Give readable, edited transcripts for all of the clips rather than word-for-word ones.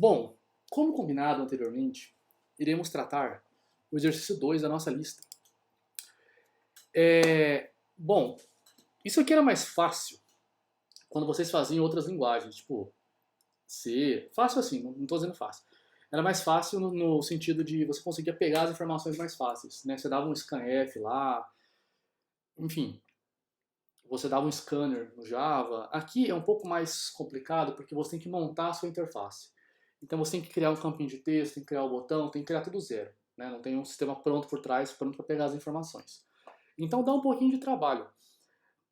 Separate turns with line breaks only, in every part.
Bom, como combinado anteriormente, iremos tratar o exercício 2 da nossa lista. Bom, isso aqui era mais fácil quando vocês faziam em outras linguagens, tipo C. Fácil assim, não estou dizendo fácil. Era mais fácil no sentido de você conseguia pegar as informações mais fáceis, né? Você dava um scanf lá, enfim, você dava um scanner no Java. Aqui é um pouco mais complicado porque você tem que montar a sua interface. Então você tem que criar um campinho de texto, tem que criar o botão, tem que criar tudo zero. Né? Não tem um sistema pronto por trás, pronto para pegar as informações. Então dá um pouquinho de trabalho.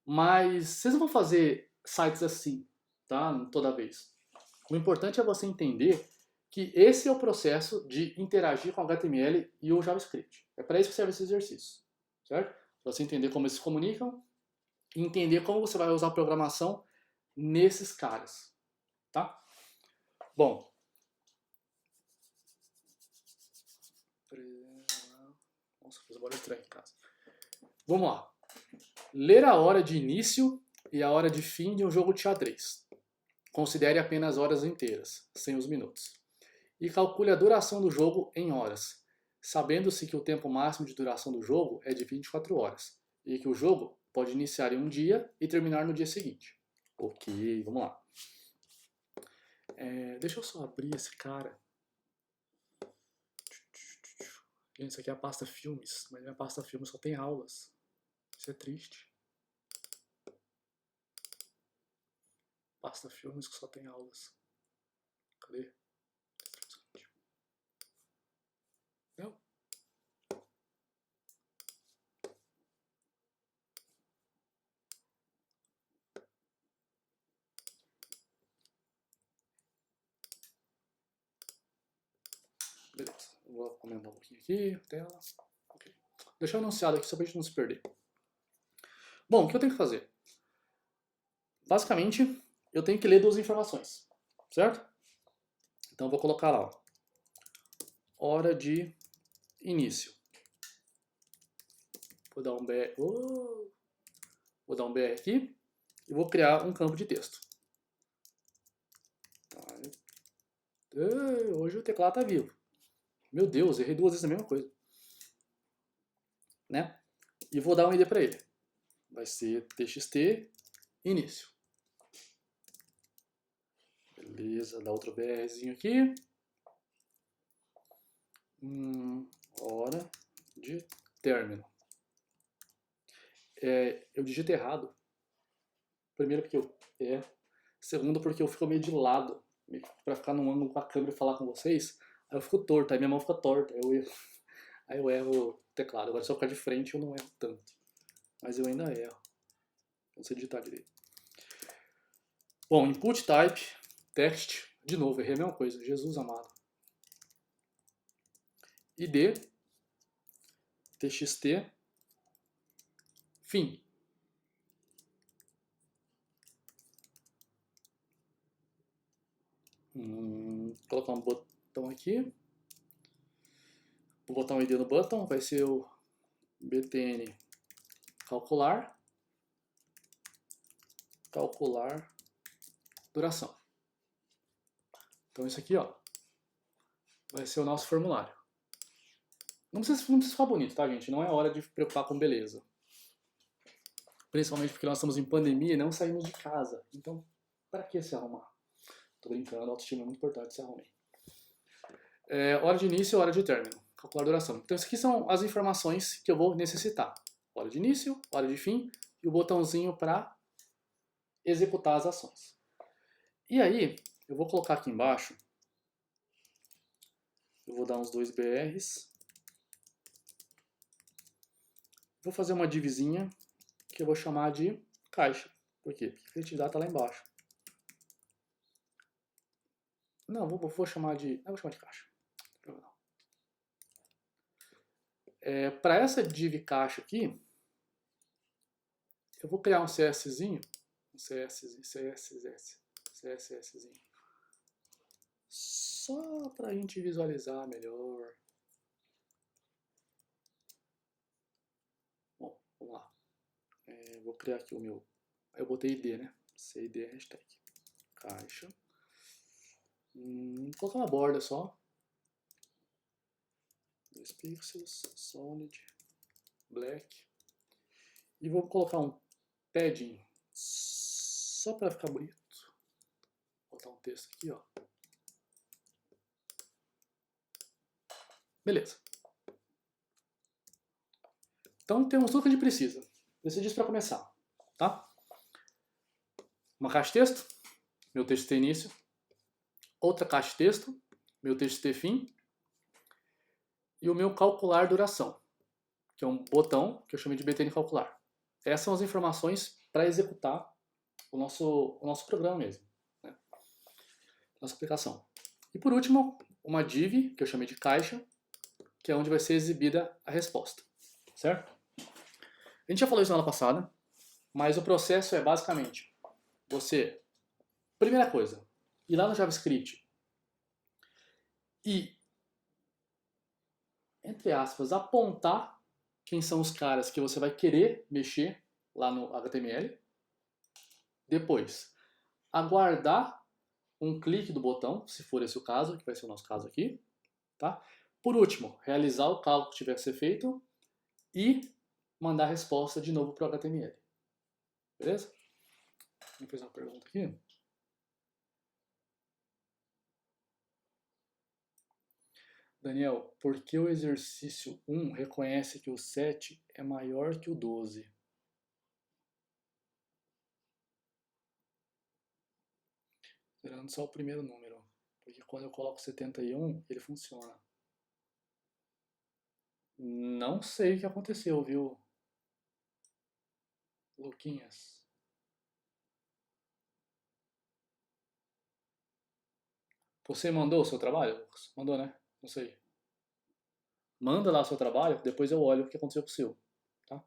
Mas vocês não vão fazer sites assim, tá? Toda vez. O importante é você entender que esse é o processo de interagir com o HTML e o JavaScript. É para isso que serve esse exercício, certo? Para você entender como eles se comunicam e entender como você vai usar a programação nesses caras, tá? Bom, nossa, fiz barulho estranho em casa. Vamos lá. Ler a hora de início e a hora de fim de um jogo de xadrez. Considere apenas horas inteiras, sem os minutos. E calcule a duração do jogo em horas, sabendo-se que o tempo máximo de duração do jogo é de 24 horas, e que o jogo pode iniciar em um dia e terminar no dia seguinte. Ok, vamos lá. Deixa eu só abrir esse cara. Gente, isso aqui é a pasta filmes, mas minha pasta filmes só tem aulas. Isso é triste. Pasta filmes que só tem aulas. Cadê? Não. Beleza. Vou aumentar um pouquinho aqui, tela. Okay. Deixa eu anunciar aqui só pra gente não se perder. Bom, o que eu tenho que fazer? Basicamente, eu tenho que ler duas informações, certo? Então eu vou colocar lá, ó, hora de início. Vou dar um BR, vou dar um BR aqui e vou criar um campo de texto. Hoje o teclado tá vivo. Meu Deus, errei duas vezes a mesma coisa. Né? E vou dar um ID para ele. Vai ser txt início. Beleza, dá outro BRzinho aqui. Hora de término. Eu digito errado. Primeiro porque eu segundo porque eu fico meio de lado, para ficar num ângulo com a câmera e falar com vocês. Aí eu fico torto, aí minha mão fica torta, aí eu erro o teclado. Agora se eu ficar de frente eu não erro tanto. Mas eu ainda erro. Não sei digitar direito. Bom, input type, text, de novo, errei a mesma coisa, Jesus amado. ID, txt, fim. Colocar um botão aqui. Vou botar um ID no button, vai ser o btn calcular duração. Então isso aqui, ó, vai ser o nosso formulário. Não precisa ficar bonito, tá, gente? Não é hora de preocupar com beleza. Principalmente porque nós estamos em pandemia e não saímos de casa. Então, para que se arrumar? Tô brincando, a autoestima é muito importante, se arrumem. Hora de início e hora de término. Calcular a duração. Então, isso aqui são as informações que eu vou necessitar. Hora de início, hora de fim e o botãozinho para executar as ações. E aí, eu vou colocar aqui embaixo, eu vou dar uns 2 BRs. Vou fazer uma divisinha que eu vou chamar de caixa. Por quê? Porque a criatividade está lá embaixo. Não, vou chamar de... Não, vou chamar de caixa. Para essa div caixa aqui, eu vou criar um CSzinho. Um CSSzinho. Só para a gente visualizar melhor. Bom, vamos lá. Vou criar aqui o meu... Eu botei ID, né? CID hashtag. Caixa. Vou colocar uma borda só. 2 pixels, solid, black. E vou colocar um padding só para ficar bonito. Vou botar um texto aqui, ó. Beleza. Então temos tudo que a gente precisa. Precisa disso para começar, tá? Uma caixa de texto, meu texto tem início. Outra caixa de texto, meu texto tem fim. E o meu calcular duração, que é um botão que eu chamei de btn calcular. Essas são as informações para executar o nosso programa mesmo, né? Nossa aplicação. E por último, uma div, que eu chamei de caixa, que é onde vai ser exibida a resposta, certo? A gente já falou isso na aula passada, mas o processo é basicamente você, primeira coisa, ir lá no JavaScript e, entre aspas, apontar quem são os caras que você vai querer mexer lá no HTML. Depois, aguardar um clique do botão, se for esse o caso, que vai ser o nosso caso aqui, tá? Por último, realizar o cálculo que tiver que ser feito e mandar a resposta de novo para o HTML. Beleza? Vou fazer uma pergunta aqui. Daniel, por que o exercício 1 reconhece que o 7 é maior que o 12? Considerando só o primeiro número. Porque quando eu coloco 71, ele funciona. Não sei o que aconteceu, viu, Luquinhas? Você mandou o seu trabalho, Lucas? Mandou, né? Não sei. Manda lá o seu trabalho, depois eu olho o que aconteceu com o seu. Tá?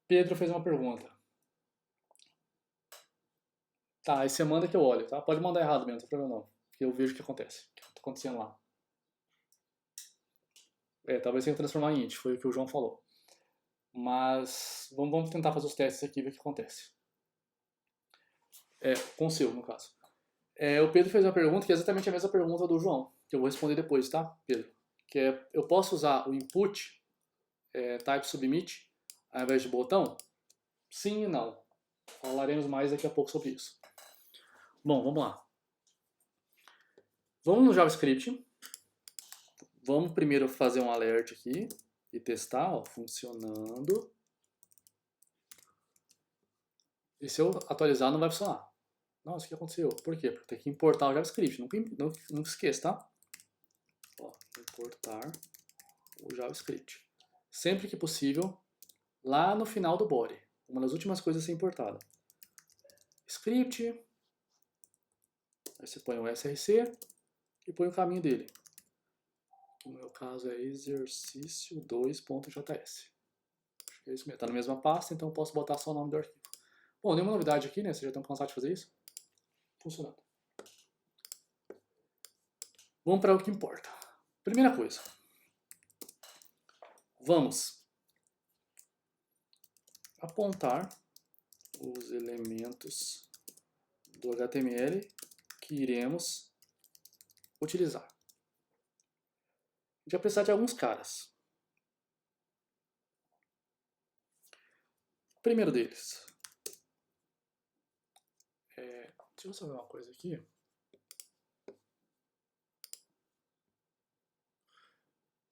Pedro fez uma pergunta. Tá, aí você manda que eu olho, tá? Pode mandar errado mesmo, não tem problema não. Que eu vejo o que acontece. O que está acontecendo lá. Talvez tenha que transformar em int, foi o que o João falou. Mas vamos tentar fazer os testes aqui e ver o que acontece. Com o seu, no caso. O Pedro fez uma pergunta que é exatamente a mesma pergunta do João, que eu vou responder depois, tá, Pedro? Que é, eu posso usar o input type submit ao invés de botão? Sim e não. Falaremos mais daqui a pouco sobre isso. Bom, vamos lá. Vamos no JavaScript. Vamos primeiro fazer um alert aqui e testar, ó, funcionando. E se eu atualizar, não vai funcionar. Nossa, o que aconteceu? Por quê? Porque tem que importar o JavaScript. Nunca esqueça, tá? Ó, importar o JavaScript. Sempre que possível, lá no final do body. Uma das últimas coisas a ser importada. Script. Aí você põe o src e põe o caminho dele. No meu caso é exercício2.js. Acho que é isso mesmo. Está na mesma pasta, então eu posso botar só o nome do arquivo. Bom, nenhuma novidade aqui, né? Vocês já estão cansados de fazer isso? Funcionando. Vamos para o que importa. Primeira coisa. Vamos apontar os elementos do HTML que iremos utilizar. A gente vai precisar de alguns caras. O primeiro deles. Deixa eu só ver uma coisa aqui.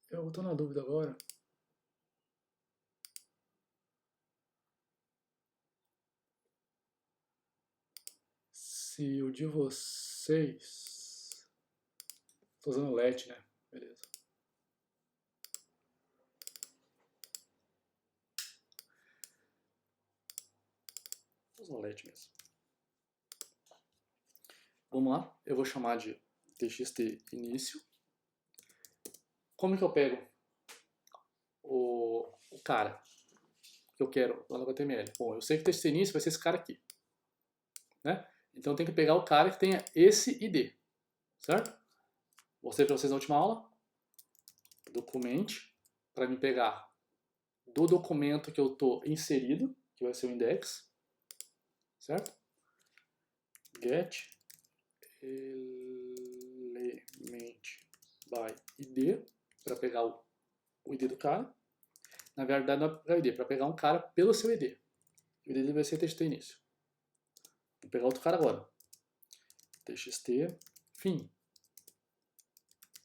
Eu estou na dúvida agora. Se o de vocês... Estou usando let, né? Beleza. Vou usar o let mesmo. Vamos lá. Eu vou chamar de txt início. Como que eu pego o cara que eu quero lá no HTML? Bom, eu sei que o txt início vai ser esse cara aqui, né? Então tem que pegar o cara que tenha esse ID, certo? Mostrei para vocês na última aula. Documente, para me pegar do documento que eu estou inserido, que vai ser o index, certo? get element by id, para pegar o id do cara. Na verdade não é para id, é para pegar um cara pelo seu id. O id dele vai ser txt início. Vou pegar outro cara agora. txt fim.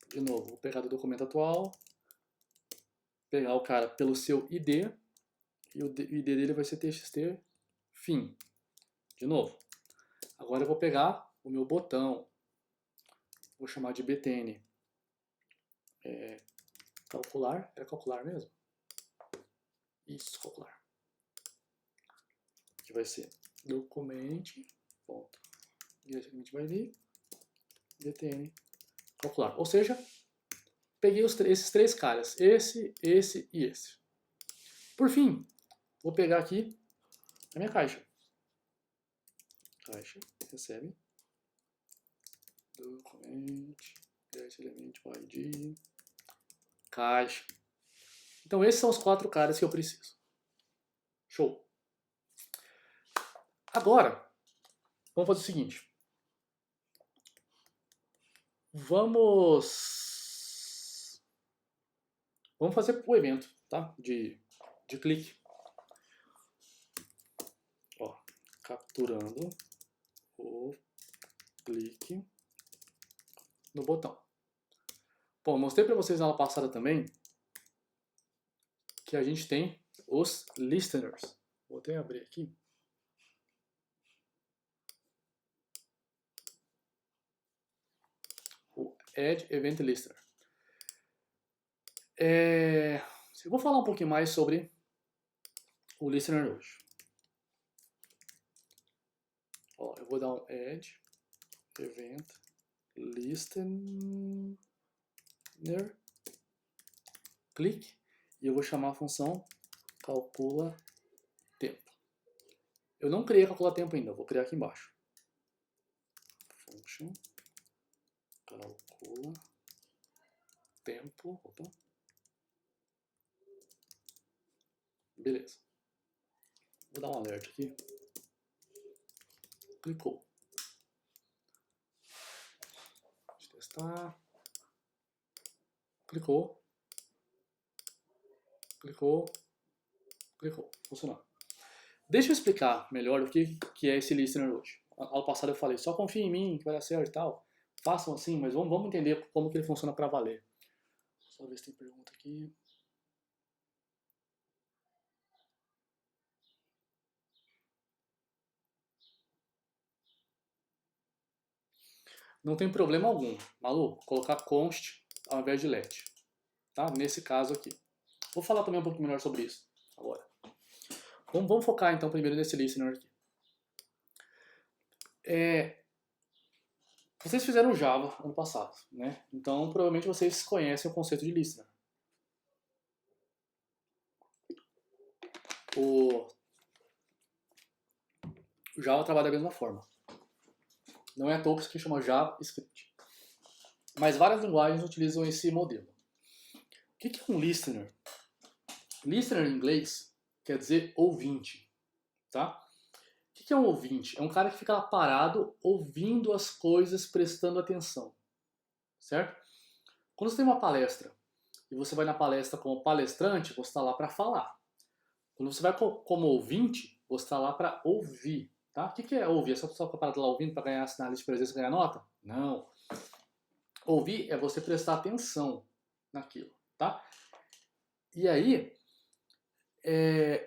De novo, vou pegar do documento atual, pegar o cara pelo seu id, e o id dele vai ser txt fim. De novo. Agora eu vou pegar o meu botão, vou chamar de btn calcular, era calcular mesmo? Isso, calcular. Que vai ser document.getElementById, btn calcular. Ou seja, peguei esses três caras, esse e esse. Por fim, vou pegar aqui a minha caixa. Caixa, recebe document.getElementById, caixa. Então esses são os 4 caras que eu preciso. Show. Agora, vamos fazer o seguinte. Vamos fazer o evento, tá? De clique. Ó, capturando o clique no botão. Bom, mostrei para vocês na aula passada também que a gente tem os listeners. Vou até abrir aqui. O Add Event Listener. Eu vou falar um pouquinho mais sobre o listener hoje. Ó, eu vou dar um Add Event Listener clique e eu vou chamar a função calcula tempo. Eu não criei calcula tempo ainda, vou criar aqui embaixo. Function calcula tempo. Opa. Beleza. Vou dar um alerta aqui. Clicou. Deixa eu testar. Clicou. Clicou. Clicou. Funcionou. Deixa eu explicar melhor o que é esse listener hoje. Na aula passada eu falei, só confia em mim que vai dar certo e tal. Façam assim, mas vamos entender como que ele funciona para valer. Só ver se tem pergunta aqui. Não tem problema algum, Malu, colocar const ao invés de let. Tá? Nesse caso aqui. Vou falar também um pouquinho melhor sobre isso agora. Vamos focar então primeiro nesse listener aqui. Vocês fizeram Java ano passado, né? Então provavelmente vocês conhecem o conceito de listener. O Java trabalha da mesma forma. Não é à toa que chama JavaScript. Mas várias linguagens utilizam esse modelo. O que é um listener? Listener em inglês quer dizer ouvinte, tá? O que é um ouvinte? É um cara que fica lá parado, ouvindo as coisas, prestando atenção, certo? Quando você tem uma palestra e você vai na palestra como palestrante, você está lá para falar. Quando você vai como ouvinte, você está lá para ouvir, tá? O que é ouvir? É só ficar parado lá ouvindo para ganhar sinal de presença, ganhar nota? Não. Ouvir é você prestar atenção naquilo, tá? E aí,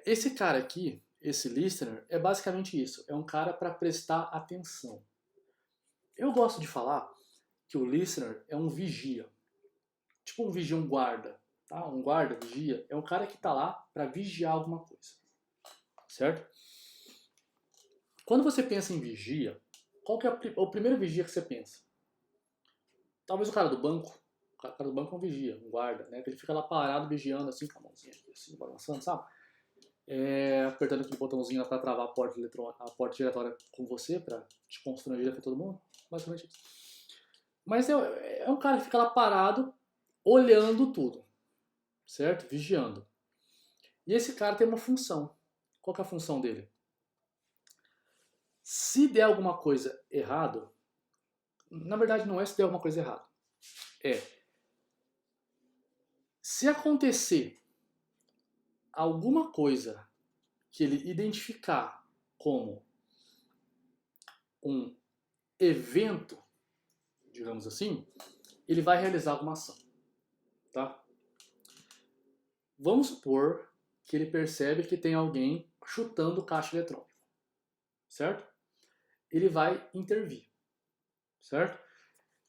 esse cara aqui, esse listener, é basicamente isso. É um cara para prestar atenção. Eu gosto de falar que o listener é um vigia. Tipo um vigia, um guarda. Tá? Um guarda, vigia, é um cara que está lá para vigiar alguma coisa. Certo? Quando você pensa em vigia, qual que é o primeiro vigia que você pensa? Talvez o cara do banco. O cara do banco é um vigia, um guarda, né? Que ele fica lá parado, vigiando assim, com a mãozinha aqui, assim, balançando, sabe? Apertando aquele botãozinho para travar a porta giratória com você, para te constranger para todo mundo. Basicamente isso. Mas é um cara que fica lá parado, olhando tudo, certo? Vigiando. E esse cara tem uma função. Qual que é a função dele? Se der alguma coisa errado, na verdade não é se der alguma coisa errada. Se acontecer alguma coisa que ele identificar como um evento, digamos assim, ele vai realizar alguma ação, tá? Vamos supor que ele percebe que tem alguém chutando o caixa eletrônico, certo? Ele vai intervir, certo?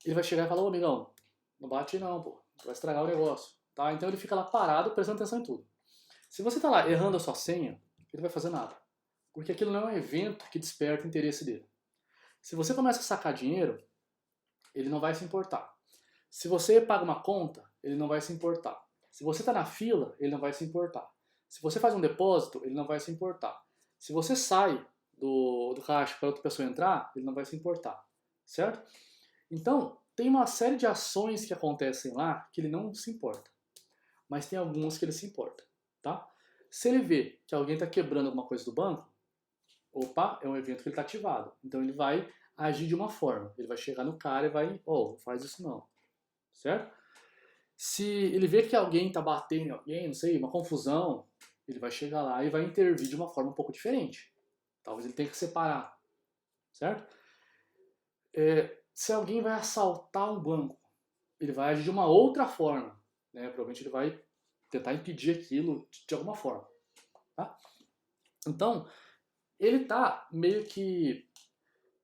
Ele vai chegar e falar, ô amigão, não bate não, pô, vai estragar o negócio, tá? Então ele fica lá parado, prestando atenção em tudo. Se você tá lá errando a sua senha, ele não vai fazer nada, porque aquilo não é um evento que desperta o interesse dele. Se você começa a sacar dinheiro, ele não vai se importar. Se você paga uma conta, ele não vai se importar. Se você está na fila, ele não vai se importar. Se você faz um depósito, ele não vai se importar. Se você sai do caixa para outra pessoa entrar, ele não vai se importar, certo? Então, tem uma série de ações que acontecem lá que ele não se importa. Mas tem algumas que ele se importa, tá? Se ele vê que alguém está quebrando alguma coisa do banco, opa, é um evento que ele está ativado. Então ele vai agir de uma forma. Ele vai chegar no cara e vai, não faz isso não, certo? Se ele vê que alguém está batendo em alguém, não sei, uma confusão, ele vai chegar lá e vai intervir de uma forma um pouco diferente. Talvez ele tenha que separar, certo? Se alguém vai assaltar um banco, ele vai agir de uma outra forma, né? Provavelmente ele vai tentar impedir aquilo de alguma forma, tá? Então, ele está meio que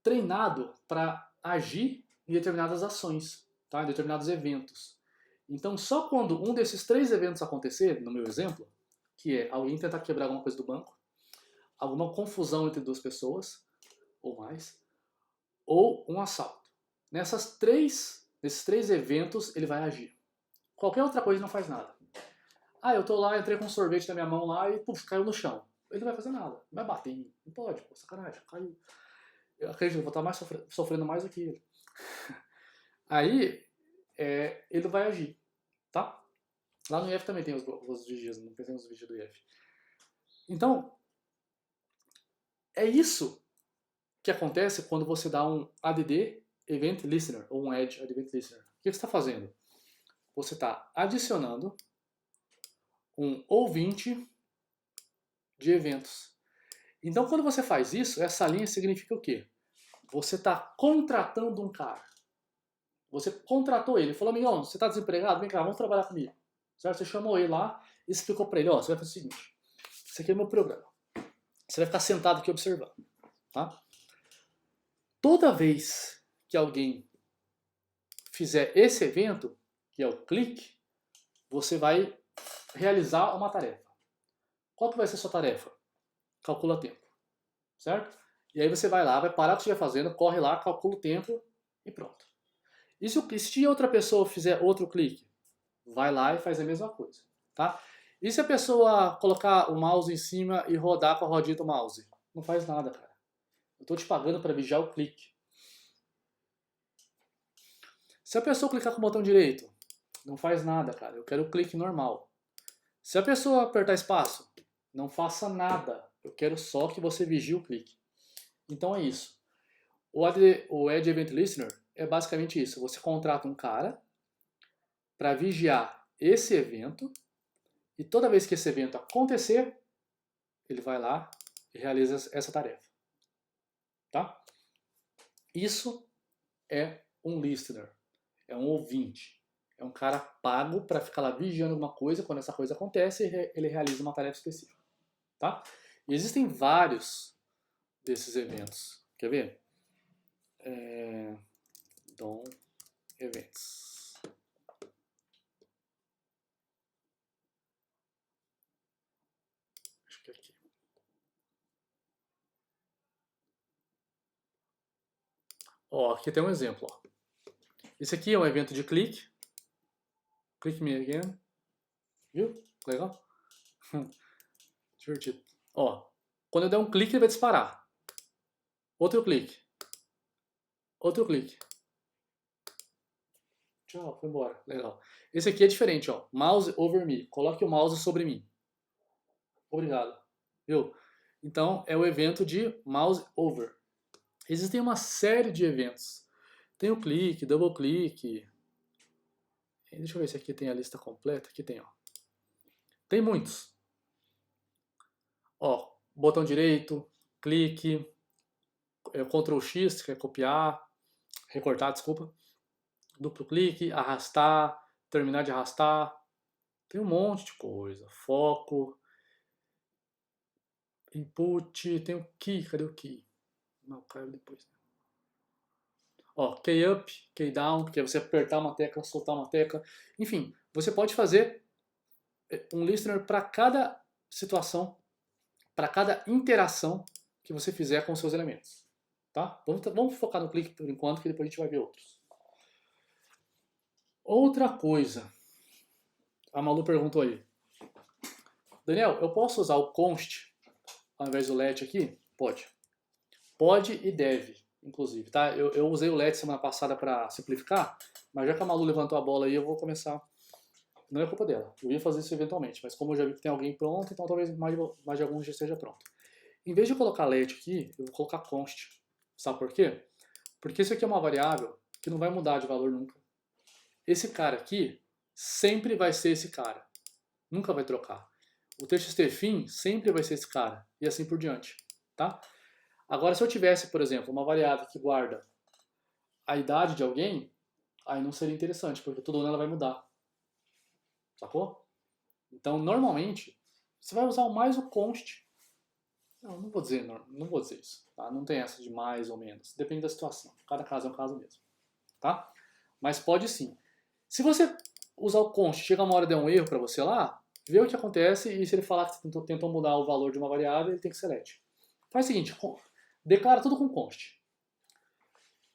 treinado para agir em determinadas ações, tá? Em determinados eventos. Então, só quando um desses 3 eventos acontecer, no meu exemplo, que é alguém tentar quebrar alguma coisa do banco, alguma confusão entre 2 pessoas, ou mais, ou um assalto. Nesses 3 eventos, ele vai agir. Qualquer outra coisa não faz nada. Eu tô lá, entrei com um sorvete na minha mão lá e, caiu no chão. Ele não vai fazer nada. Não vai bater em mim. Não pode, pô, sacanagem. Caiu. Eu acredito que eu vou estar sofrendo mais do que ele. Aí, ele vai agir, tá? Lá no IF também tem os vigias, não pensei nos vídeos do IF. Então, é isso que acontece quando você dá um ADD Event Listener, ou um Edge Event Listener. O que você está fazendo? Você está adicionando um ouvinte de eventos. Então, quando você faz isso, essa linha significa o quê? Você está contratando um cara. Você contratou ele. Falou, amigão, você está desempregado? Vem cá, vamos trabalhar comigo. Certo? Você chamou ele lá e explicou para ele, você vai fazer o seguinte, esse aqui é o meu programa. Você vai ficar sentado aqui observando. Tá? Toda vez que alguém fizer esse evento, que é o clique, você vai realizar uma tarefa. Qual que vai ser a sua tarefa? Calcula tempo. Certo? E aí você vai lá, vai parar o que você estiver fazendo, corre lá, calcula o tempo e pronto. E se outra pessoa fizer outro clique, vai lá e faz a mesma coisa. Tá? E se a pessoa colocar o mouse em cima e rodar com a rodinha do mouse? Não faz nada, cara. Eu estou te pagando para vigiar o clique. Se a pessoa clicar com o botão direito, não faz nada, cara. Eu quero o clique normal. Se a pessoa apertar espaço, não faça nada. Eu quero só que você vigie o clique. Então é isso. O Edge Event Listener é basicamente isso. Você contrata um cara para vigiar esse evento e toda vez que esse evento acontecer, ele vai lá e realiza essa tarefa. Tá? Isso é um listener. É um ouvinte. É um cara pago para ficar lá vigiando alguma coisa. Quando essa coisa acontece, ele realiza uma tarefa específica. Tá? E existem vários desses eventos. Quer ver? DOM Events. Acho que é aqui. Aqui tem um exemplo. Esse aqui é um evento de clique. Click me again. Viu? Legal? Divertido. Quando eu der um clique, ele vai disparar. Outro clique. Outro clique. Tchau, foi embora. Legal. Esse aqui é diferente, Mouse over me. Coloque o mouse sobre mim. Obrigado. Viu? Então, é o evento de mouse over. Existem uma série de eventos. Tem o clique, double clique. Deixa eu ver se aqui tem a lista completa. Aqui tem, ó. Tem muitos. Ó, botão direito, clique, Ctrl X, que é copiar, recortar, desculpa. Duplo clique, arrastar, terminar de arrastar. Tem um monte de coisa. Foco, input, tem o key, cadê o key? Não, caiu depois. Ó, key up, key down, que é você apertar uma tecla, soltar uma tecla. Enfim, você pode fazer um listener para cada situação, para cada interação que você fizer com os seus elementos. Tá? Vamos focar no clique por enquanto, que depois a gente vai ver outros. Outra coisa, a Malu perguntou aí. Daniel, eu posso usar o const ao invés do let aqui? Pode. Pode e deve, inclusive. Tá? Eu usei o let semana passada para simplificar, mas já que a Malu levantou a bola aí, eu vou começar. Não é culpa dela. Eu ia fazer isso eventualmente, mas como eu já vi que tem alguém pronto, então talvez mais de alguns já esteja pronto. Em vez de colocar let aqui, eu vou colocar const. Sabe por quê? Porque isso aqui é uma variável que não vai mudar de valor nunca. Esse cara aqui sempre vai ser esse cara. Nunca vai trocar. O txt fim sempre vai ser esse cara. E assim por diante. Tá? Agora, se eu tivesse, por exemplo, uma variável que guarda a idade de alguém, aí não seria interessante, porque todo ano ela vai mudar. Sacou? Então, normalmente, você vai usar mais o const. Não vou dizer isso. Tá? Não tem essa de mais ou menos. Depende da situação. Cada caso é um caso mesmo. Tá? Mas pode sim. Se você usar o const, chega uma hora e der um erro para você lá, vê o que acontece e se ele falar que você tentou mudar o valor de uma variável, ele tem que ser let. Faz o seguinte, declara tudo com const.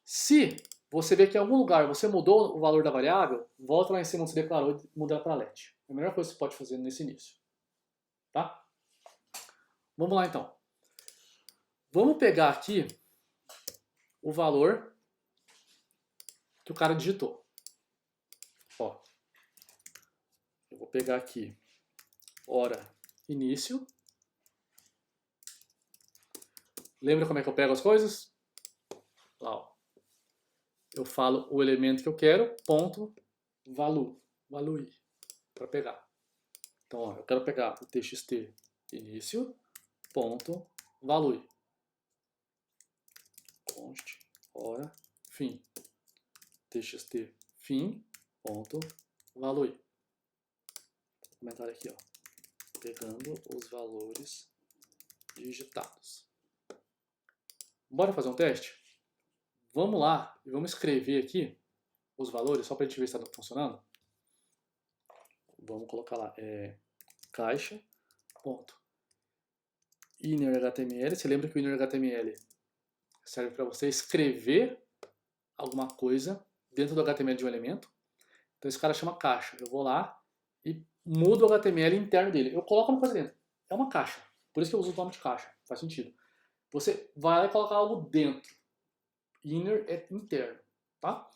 Se você vê que em algum lugar você mudou o valor da variável, volta lá em cima onde você declarou e muda para let. É a melhor coisa que você pode fazer nesse início. Tá? Vamos lá então. Vamos pegar aqui o valor que o cara digitou. Ó, eu vou pegar aqui hora início. Lembra como é que eu pego as coisas? Lá, ó. Eu falo o elemento que eu quero, ponto, value, para pegar. Então, ó, eu quero pegar o txt início, ponto, value. Const, hora, fim. Txt fim, ponto, value. Comentário aqui, ó. Pegando os valores digitados. Bora fazer um teste? Vamos lá e vamos escrever aqui os valores, só para a gente ver se está funcionando. Vamos colocar lá, caixa, ponto, inner.html. Você lembra que o inner.html serve para você escrever alguma coisa dentro do HTML de um elemento. Então esse cara chama caixa. Eu vou lá e mudo o HTML interno dele. Eu coloco uma coisa dentro. É uma caixa. Por isso que eu uso o nome de caixa. Faz sentido. Você vai lá e colocar algo dentro. Inner é interno, tá?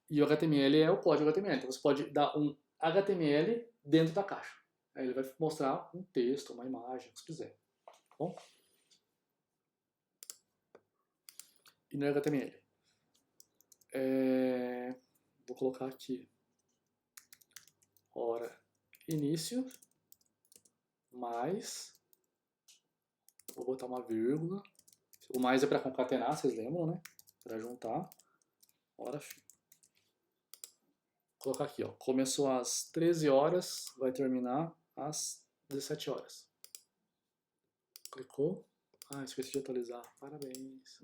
E o HTML é o código HTML. Então você pode dar um HTML dentro da caixa. Aí ele vai mostrar um texto, uma imagem, o que você quiser. Tá bom? Inner HTML. Vou colocar aqui hora início mais, vou botar uma vírgula, o mais é para concatenar, vocês lembram, né? Para juntar, hora fim. Vou colocar aqui, ó, começou às 13 horas, vai terminar às 17 horas. Clicou, esqueci de atualizar, parabéns.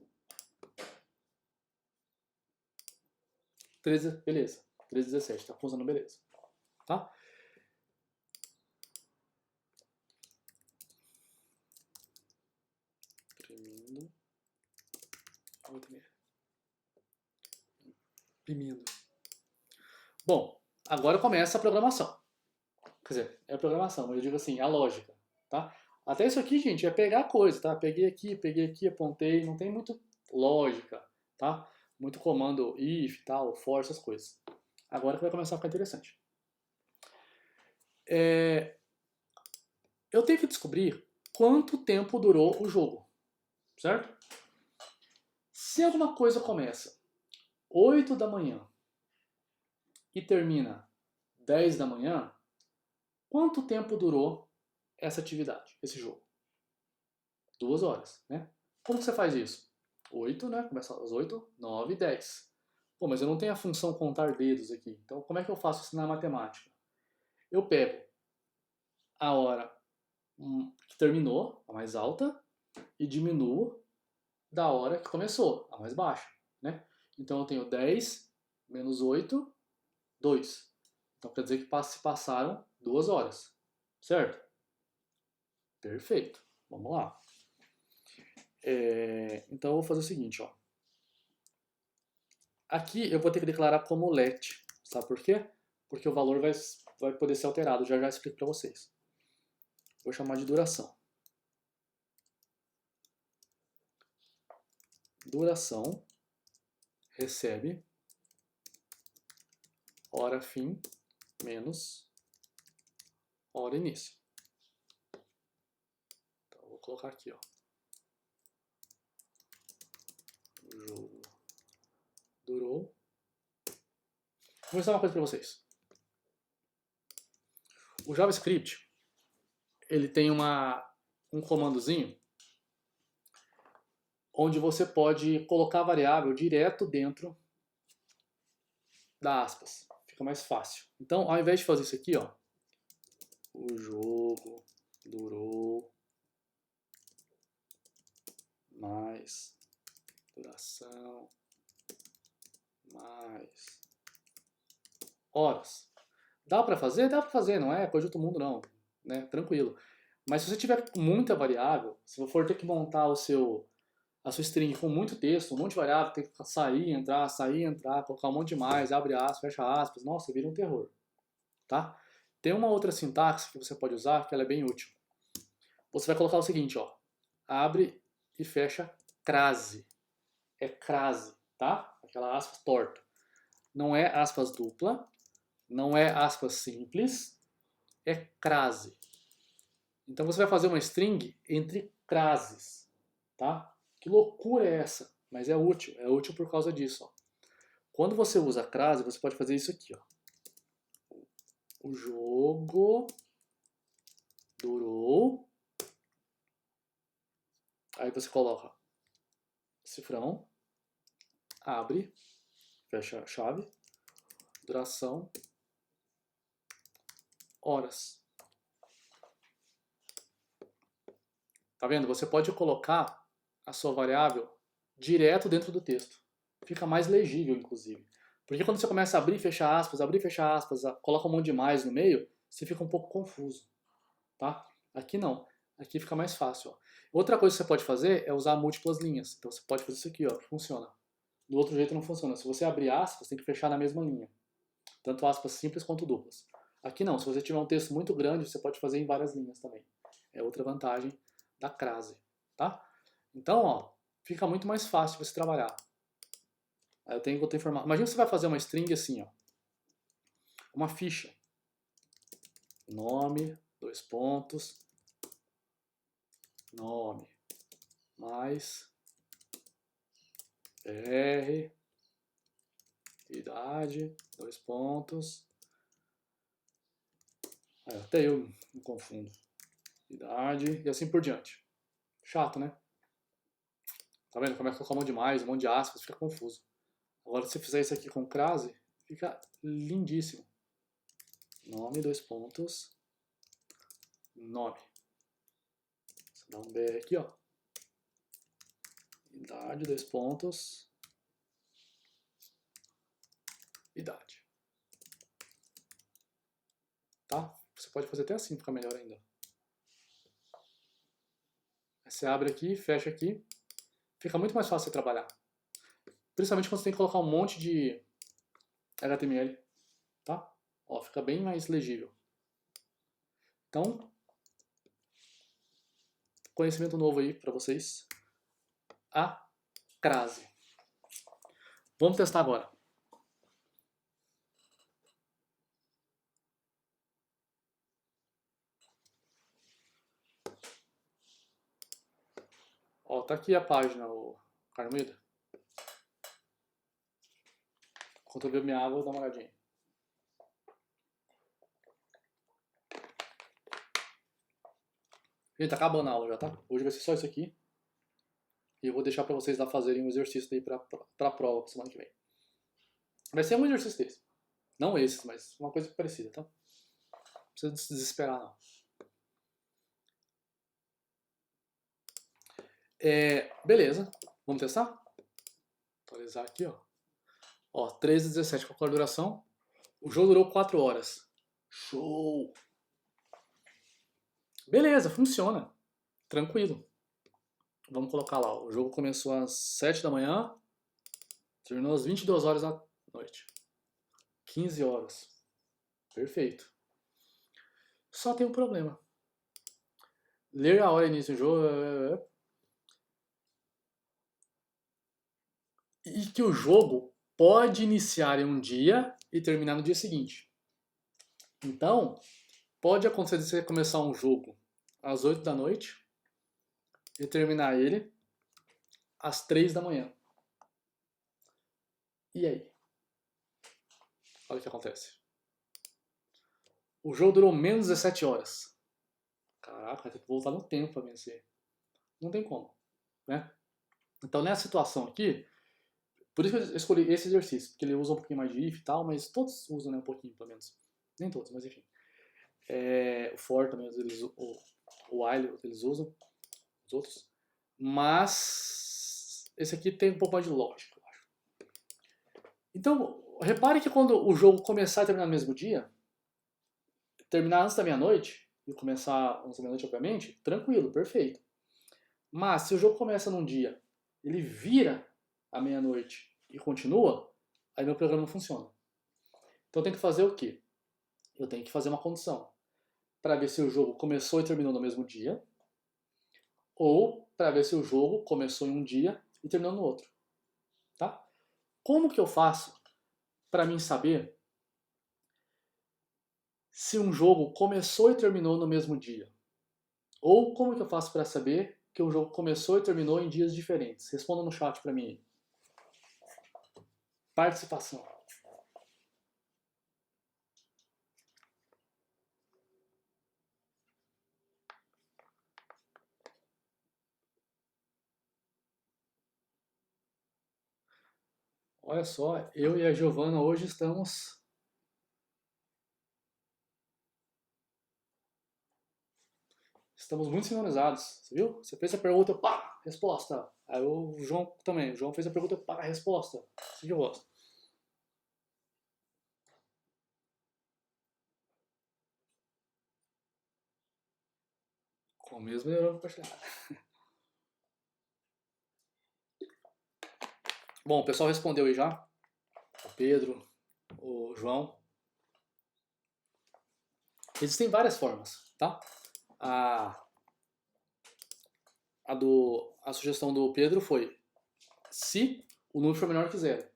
13, beleza, 13:17, tá funcionando beleza, tá? Imprimindo. Bom, agora começa a programação. Quer dizer, é a programação, mas eu digo assim, a lógica, tá? Até isso aqui, gente, é pegar a coisa, tá? Peguei aqui, apontei, não tem muito lógica, tá? Muito comando if, tal, for, essas coisas. Agora que vai começar a ficar interessante. Eu tenho que descobrir quanto tempo durou o jogo, certo? Se alguma coisa começa 8 da manhã e termina 10 da manhã, quanto tempo durou essa atividade, esse jogo? 2 horas, né? Como que você faz isso? 8, né? Começa às 8, 9, 10. Pô, mas eu não tenho a função contar dedos aqui. Então, como é que eu faço isso na matemática? Eu pego a hora que terminou, a mais alta, e diminuo da hora que começou, a mais baixa, né? Então eu tenho 10 menos 8, 2. Então quer dizer que se passaram 2 horas, certo? Perfeito. Vamos lá. Então eu vou fazer o seguinte, ó. Aqui eu vou ter que declarar como let. Sabe por quê? Porque o valor vai poder ser alterado. Já explico para vocês. Vou chamar de duração. Duração recebe hora fim menos hora início. Então eu vou colocar aqui, ó. O jogo durou. Vou mostrar uma coisa para vocês. O JavaScript, ele tem um comandozinho onde você pode colocar a variável direto dentro da aspas. Fica mais fácil. Então, ao invés de fazer isso aqui, ó, o jogo durou mais duração mais horas. Dá para fazer? Dá para fazer, não é coisa de outro mundo não, né? Tranquilo. Mas se você tiver muita variável, se você for ter que montar a sua string com muito texto, um monte de variável, tem que sair, entrar, colocar um monte de mais, abre aspas, fecha aspas, nossa, vira um terror, tá? Tem uma outra sintaxe que você pode usar que ela é bem útil. Você vai colocar o seguinte, ó, abre e fecha crase. É crase, tá? Aquela aspas torta. Não é aspas dupla, não é aspas simples, é crase. Então você vai fazer uma string entre crases, tá? Que loucura é essa? Mas é útil por causa disso, ó. Quando você usa crase, você pode fazer isso aqui, ó. O jogo durou. Aí você coloca cifrão, abre, fecha a chave, duração, horas. Tá vendo? Você pode colocar a sua variável direto dentro do texto. Fica mais legível, inclusive. Porque quando você começa a abrir e fechar aspas, coloca um monte de mais no meio, você fica um pouco confuso, tá? Aqui não. Aqui fica mais fácil, ó. Outra coisa que você pode fazer é usar múltiplas linhas. Então você pode fazer isso aqui, ó, funciona. Do outro jeito não funciona. Se você abrir aspas, tem que fechar na mesma linha. Tanto aspas simples quanto duplas. Aqui não. Se você tiver um texto muito grande, você pode fazer em várias linhas também. É outra vantagem da crase, tá? Então, ó, fica muito mais fácil de você trabalhar. Aí eu tenho que informar. Imagina que você vai fazer uma string assim, ó. Uma ficha. Nome, 2 pontos. Nome. Mais. BR. Idade, 2 pontos. Até eu me confundo. Idade e assim por diante. Chato, né? Tá vendo? Começa a colocar um monte de mais, um monte de aspas, fica confuso. Agora, se você fizer isso aqui com crase, fica lindíssimo. Nome, 2 pontos. Nome. Você dá um BR aqui, ó. Idade, 2 pontos. Idade. Tá? Você pode fazer até assim, fica melhor ainda. Aí você abre aqui, fecha aqui. Fica muito mais fácil de trabalhar. Principalmente quando você tem que colocar um monte de HTML. Tá? Ó, fica bem mais legível. Então, conhecimento novo aí para vocês. A crase. Vamos testar agora. Ó, tá aqui a página, o Carmida. Enquanto eu bebo minha água, eu vou dar uma olhadinha. Gente, tá acabando a aula já, tá? Hoje vai ser só isso aqui. E eu vou deixar pra vocês lá fazerem um exercício daí pra prova semana que vem. Vai ser um exercício desse. Não esse, mas uma coisa parecida, tá? Não precisa se desesperar, não. Beleza. Vamos testar? Atualizar aqui, ó. Ó, 13h17 com a duração. O jogo durou 4 horas. Show! Beleza, funciona. Tranquilo. Vamos colocar lá. O jogo começou às 7 da manhã. Terminou às 22 horas da noite. 15 horas. Perfeito. Só tem um problema. Ler a hora início do jogo. E que o jogo pode iniciar em um dia e terminar no dia seguinte. Então, pode acontecer de você começar um jogo às 8 da noite e terminar ele às 3 da manhã. E aí? Olha o que acontece. O jogo durou menos de 17 horas. Caraca, vai ter que voltar no tempo pra vencer. Não tem como, né? Então, nessa situação aqui, por isso que eu escolhi esse exercício, porque ele usa um pouquinho mais de if e tal, mas todos usam, né, um pouquinho, pelo menos. Nem todos, mas enfim. O for também, o while eles usam, os outros. Mas esse aqui tem um pouco mais de lógica, eu acho. Então, repare que quando o jogo começar e terminar no mesmo dia, terminar antes da meia-noite, e começar antes da meia-noite, obviamente, tranquilo, perfeito. Mas se o jogo começa num dia, ele vira à meia-noite e continua, aí meu programa não funciona. Então eu tenho que fazer o quê? Eu tenho que fazer uma condição para ver se o jogo começou e terminou no mesmo dia, ou para ver se o jogo começou em um dia e terminou no outro. Tá? Como que eu faço para mim saber se um jogo começou e terminou no mesmo dia? Ou como que eu faço para saber que um jogo começou e terminou em dias diferentes? Responda no chat para mim. Participação. Olha só, eu e a Giovana hoje estamos muito sincronizados, você viu? Você fez a pergunta, pá, resposta. Aí o João também, o João fez a pergunta, pá, resposta. Assim que eu gosto. Com o mesmo neurônio compartilhado. Bom, o pessoal respondeu aí já. O Pedro, o João. Existem várias formas, tá? A sugestão do Pedro foi se o número for menor que zero.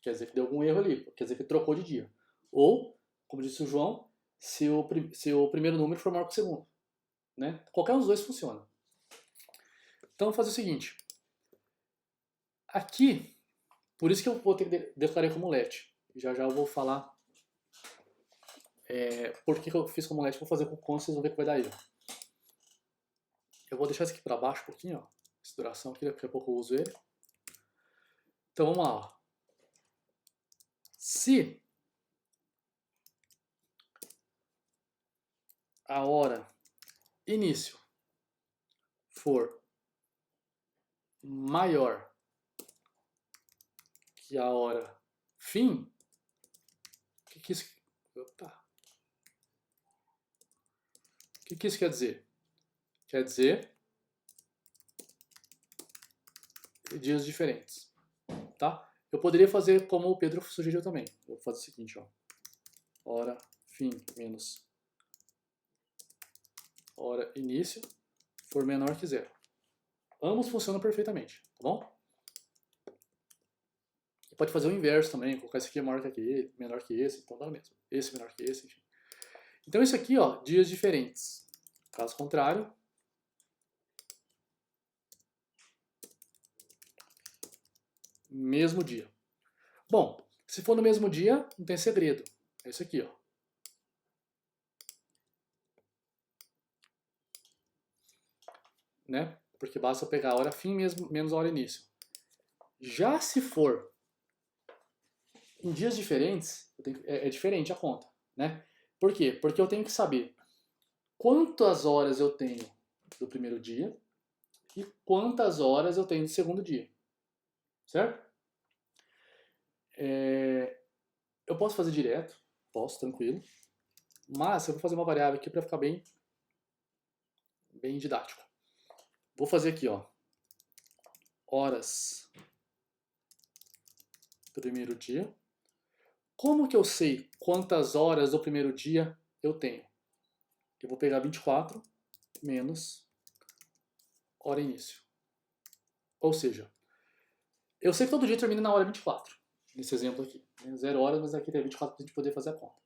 Quer dizer que deu algum erro ali, quer dizer que trocou de dia. Ou, como disse o João, se o primeiro número for maior que o segundo. Né? Qualquer um dos dois funciona. Então, vou fazer o seguinte. Aqui, por isso que eu vou ter que declarar como let. Já já eu vou falar por que eu fiz como let. Vou fazer com const, vocês vão ver que vai dar erro. Eu vou deixar isso aqui para baixo um pouquinho, ó. Essa duração aqui, daqui a pouco eu uso ele. Então, vamos lá. Ó. Se a hora início for maior que a hora fim, o que isso... Opa. O que isso quer dizer? Quer dizer dias diferentes, tá? Eu poderia fazer como o Pedro sugeriu também. Eu vou fazer o seguinte, ó. Hora fim menos hora início for menor que zero. Ambos funcionam perfeitamente, tá bom? E pode fazer o inverso também, colocar esse aqui maior que aquele, menor que esse, então dá o mesmo. Esse menor que esse, enfim. Então isso aqui, ó, dias diferentes. Caso contrário, mesmo dia. Bom, Se for no mesmo dia, não tem segredo. É isso aqui, ó. Né? Porque basta pegar a hora fim menos a hora início. Já se for em dias diferentes, é diferente a conta, né? Por quê? Porque eu tenho que saber quantas horas eu tenho do primeiro dia e quantas horas eu tenho do segundo dia, certo? Eu posso fazer direto, posso, tranquilo, mas eu vou fazer uma variável aqui para ficar bem didático. Vou fazer aqui, ó, horas primeiro dia. Como que eu sei quantas horas do primeiro dia eu tenho? Eu vou pegar 24 menos hora início. Ou seja, eu sei que todo dia termina na hora 24, nesse exemplo aqui. 0 horas, mas aqui tem 24 para a gente poder fazer a conta.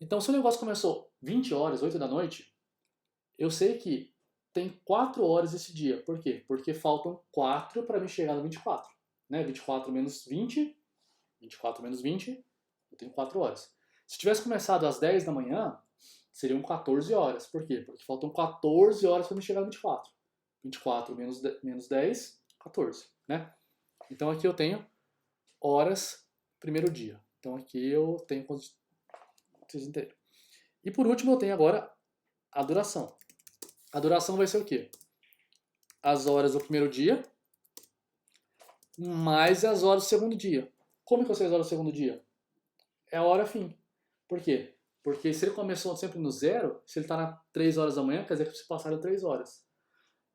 Então, se o negócio começou 20 horas, 8 da noite, eu sei que tem 4 horas esse dia. Por quê? Porque faltam 4 para me chegar no 24. Né? 24 menos 20, 24 menos 20, eu tenho 4 horas. Se tivesse começado às 10 da manhã, seriam 14 horas. Por quê? Porque faltam 14 horas para me chegar no 24. 24 menos 10, 14. Né? Então aqui eu tenho horas primeiro dia. Então aqui eu tenho, vocês entenderam. E por último eu tenho agora a duração. A duração vai ser o quê? As horas do primeiro dia mais as horas do segundo dia. Como que eu sei as horas do segundo dia? É a hora fim. Por quê? Porque se ele começou sempre no zero, se ele está na 3 horas da manhã, quer dizer que se passaram 3 horas.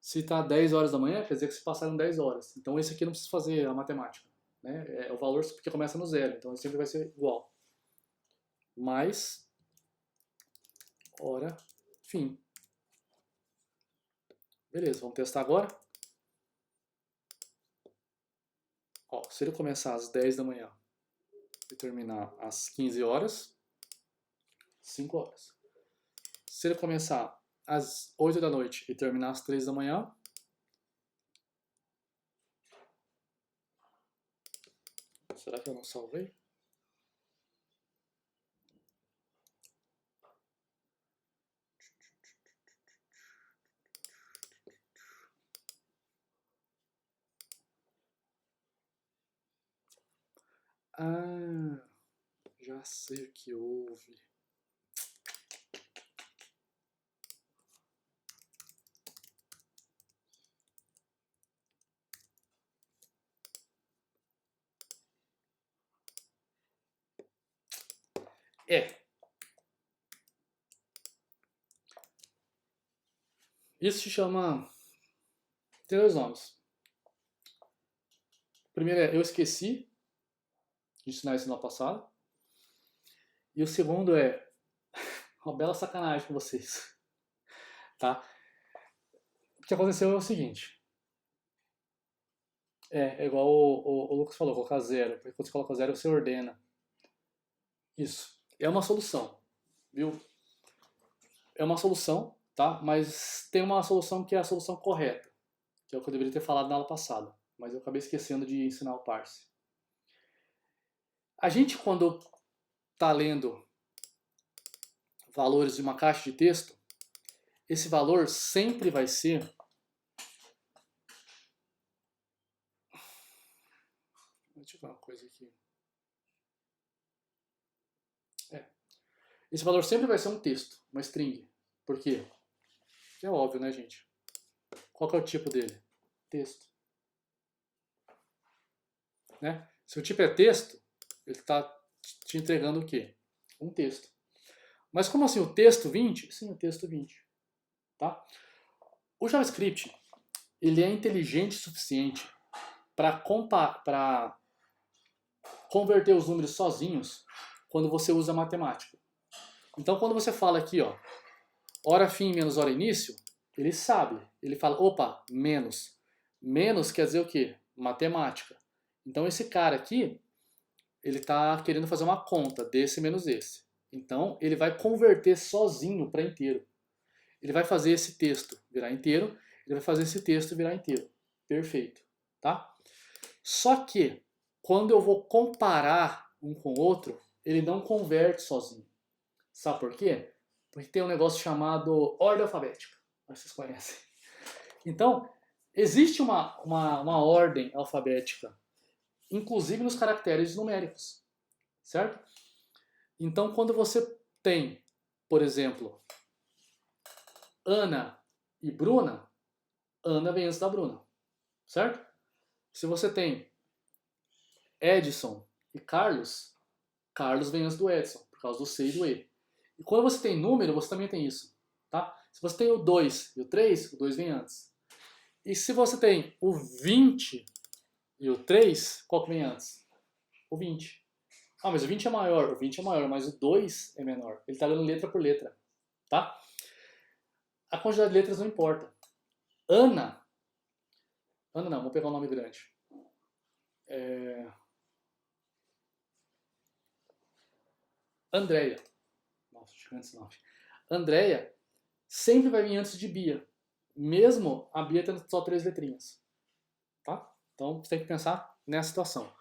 Se está 10 horas da manhã, quer dizer que se passaram 10 horas. Então esse aqui não precisa fazer a matemática. Né? É o valor porque começa no zero, então ele sempre vai ser igual. Mais hora fim. Beleza, vamos testar agora? Ó, se ele começar às 10 da manhã e terminar às 15 horas, 5 horas. Se ele começar às 8 da noite e terminar às 3 da manhã, será que eu não salvei? Ah, já sei o que houve. Isso se chama... Tem 2 nomes. O primeiro é eu esqueci de ensinar isso no ano passado. E o segundo é uma bela sacanagem com vocês. Tá? O que aconteceu é o seguinte. É igual o Lucas falou, colocar zero. Porque quando você coloca zero, você ordena. Isso. É uma solução. Viu? É uma solução, tá? Mas tem uma solução que é a solução correta. Que é o que eu deveria ter falado na aula passada. Mas eu acabei esquecendo de ensinar o parse. A gente, quando está lendo valores de uma caixa de texto, esse valor sempre vai ser... Deixa eu ver uma coisa aqui. Esse valor sempre vai ser um texto, uma string. Por quê? É óbvio, né, gente? Qual que é o tipo dele? Texto. Né? Se o tipo é texto, ele está te entregando o quê? Um texto. Mas como assim, o texto 20? Sim, o texto 20. Tá? O JavaScript, ele é inteligente o suficiente para converter os números sozinhos quando você usa matemática. Então, quando você fala aqui, ó, hora fim menos hora início, ele sabe. Ele fala, opa, menos. Menos quer dizer o quê? Matemática. Então, esse cara aqui, ele está querendo fazer uma conta desse menos esse. Então, ele vai converter sozinho para inteiro. Ele vai fazer esse texto virar inteiro, ele vai fazer esse texto virar inteiro. Perfeito, tá? Só que, quando eu vou comparar um com o outro, ele não converte sozinho. Sabe por quê? Porque tem um negócio chamado ordem alfabética. Acho que vocês conhecem. Então, existe uma ordem alfabética, inclusive nos caracteres numéricos, certo? Então, quando você tem, por exemplo, Ana e Bruna, Ana vem antes da Bruna, certo? Se você tem Edson e Carlos, Carlos vem antes do Edson, por causa do C e do E. E quando você tem número, você também tem isso, tá? Se você tem o 2 e o 3, o 2 vem antes. E se você tem o 20 e o 3, qual que vem antes? O 20. Ah, mas o 20 é maior. O 20 é maior, mas o 2 é menor. Ele está lendo letra por letra, tá? A quantidade de letras não importa. Ana não, vamos pegar um nome grande. Andréia. Nossa, gigante esse nome. Andréia sempre vai vir antes de Bia. Mesmo a Bia tendo só 3 letrinhas. Tá? Então você tem que pensar nessa situação.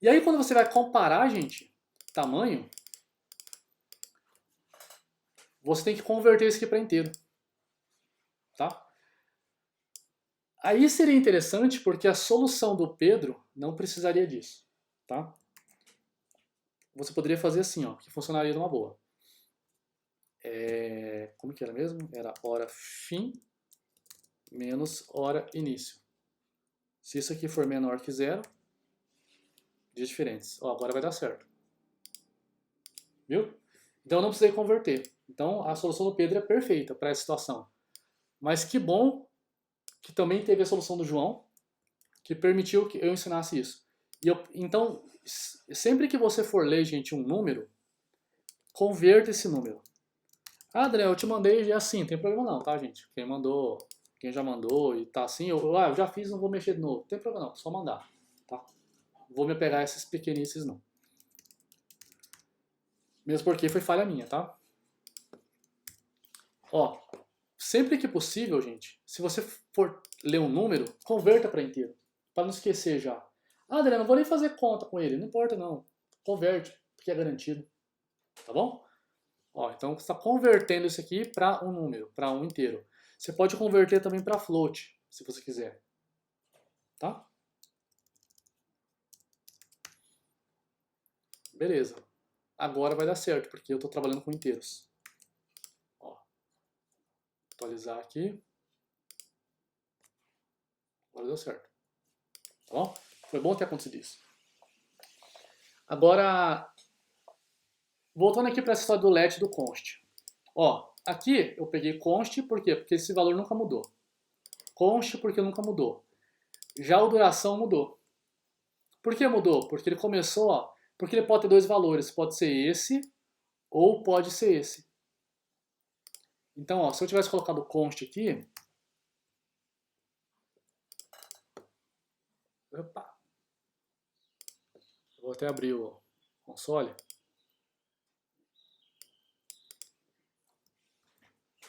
E aí quando você vai comparar, gente, tamanho, você tem que converter isso aqui para inteiro. Tá? Aí seria interessante porque a solução do Pedro não precisaria disso. Tá? Você poderia fazer assim, ó, que funcionaria numa boa. Como que era mesmo? Era hora fim menos hora início. Se isso aqui for menor que zero, dias diferentes. Ó, agora vai dar certo. Viu? Então eu não precisei converter. Então a solução do Pedro é perfeita para essa situação. Mas que bom que também teve a solução do João, que permitiu que eu ensinasse isso. Então, sempre que você for ler, gente, um número, converta esse número. Ah, André, eu te mandei assim, não tem problema não, tá, gente? Quem já mandou e tá assim, eu já fiz, não vou mexer de novo. Não tem problema não, só mandar, tá? Não vou me pegar a essas pequenices não. Mesmo porque foi falha minha, tá? Ó, sempre que possível, gente, se você for ler um número, converta para inteiro, para não esquecer já. Ah, André, não vou nem fazer conta com ele, não importa não. Converte, porque é garantido, tá bom? Ó, então você está convertendo isso aqui para um número, para um inteiro. Você pode converter também para float, se você quiser, tá? Beleza. Agora vai dar certo, porque eu estou trabalhando com inteiros. Ó, atualizar aqui. Agora deu certo. Tá bom? Foi bom ter acontecido isso. Agora, voltando aqui para essa história do let e do const. Ó, aqui eu peguei const, por quê? Porque esse valor nunca mudou. Const porque nunca mudou. Já o duração mudou. Por que mudou? Porque ele começou, ó, porque ele pode ter 2 valores. Pode ser esse ou pode ser esse. Então, ó, se eu tivesse colocado const aqui, opa, vou até abrir o console.